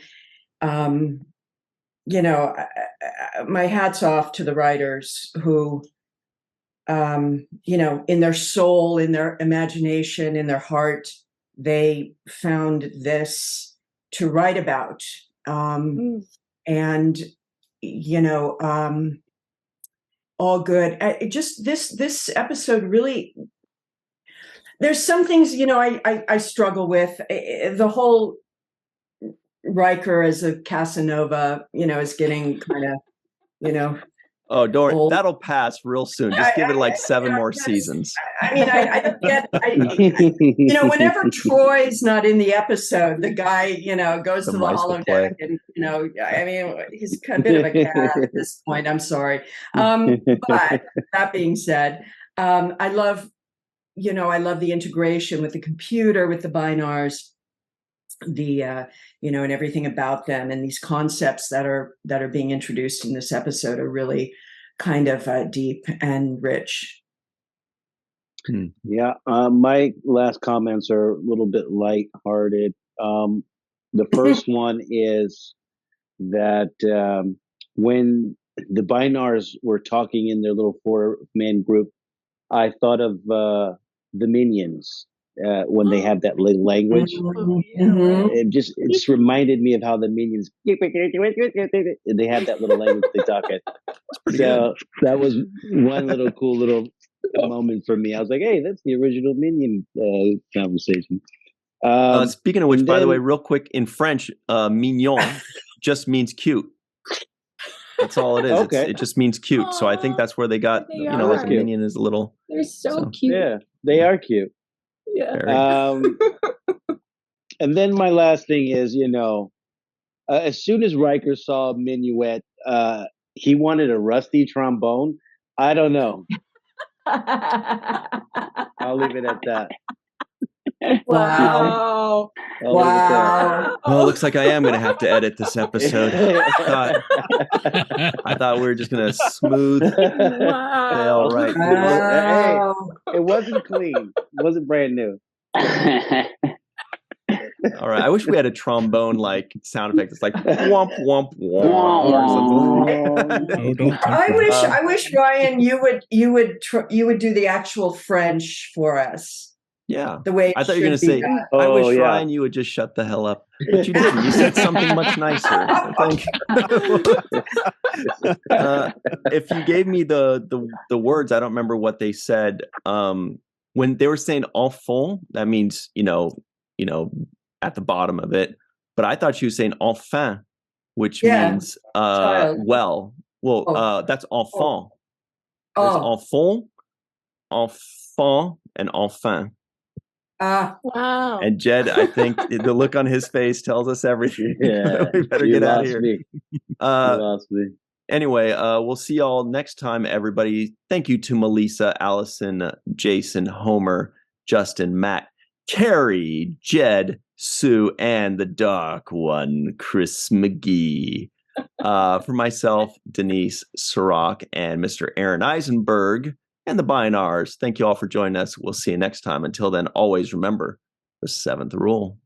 my hat's off to the writers who in their soul, in their imagination, in their heart, they found this to write about. And all good. Just this episode really, there's some things I struggle with. The whole Riker as a Casanova is getting kind of Oh, don't old. That'll pass real soon. Just give it like 7 more seasons. I get, whenever Troy's not in the episode, the guy, goes to the holodeck and, he's a bit of a cat at this point. I'm sorry. But that being said, I love the integration with the computer, with the Binars, and everything about them, and these concepts that are being introduced in this episode are really kind of deep and rich. Yeah, my last comments are a little bit lighthearted. The first one is that when the Binars were talking in their little 4-man group, I thought of the Minions when they have that little language. It just reminded me of how the Minions they have that little language they talk at. So that was one little cool little moment for me. I was like, hey, that's the original Minion conversation. Speaking of which, by the way, real quick, in French, mignon just means cute. That's all it is. Okay. It just means cute. So I think that's where they got, like a minion is a little. They're so cute. Yeah, they are cute. Yeah. And then my last thing is, as soon as Riker saw Minuet, he wanted a rusty trombone. I don't know. I'll leave it at that. Wow. Well, it looks like I am going to have to edit this episode. I thought we were just going to smooth sail right through it. Hey, it wasn't clean. It wasn't brand new. All right. I wish we had a trombone like sound effect. It's like womp womp womp. I wish Ryan, you would do the actual French for us. Yeah, the way I thought you were going to say. I wish Ryan, you would just shut the hell up, but you didn't. You said something much nicer. I think. If you gave me the words, I don't remember what they said. When they were saying enfant, that means at the bottom of it. But I thought she was saying enfin, which means well. Well, that's enfant. There's enfant, enfant, and enfin. Wow. And Jed, I think the look on his face tells us everything. Yeah, we better get out of here. You lost me. Anyway, we'll see y'all next time, everybody. Thank you to Melissa, Allison, Jason, Homer, Justin, Matt, Carrie, Jed, Sue, and the Dark One, Chris McGee. For myself, Denise, Cirroc, and Mr. Aaron Eisenberg, and the Binars. Thank you all for joining us. We'll see you next time. Until then, always remember the 7th rule.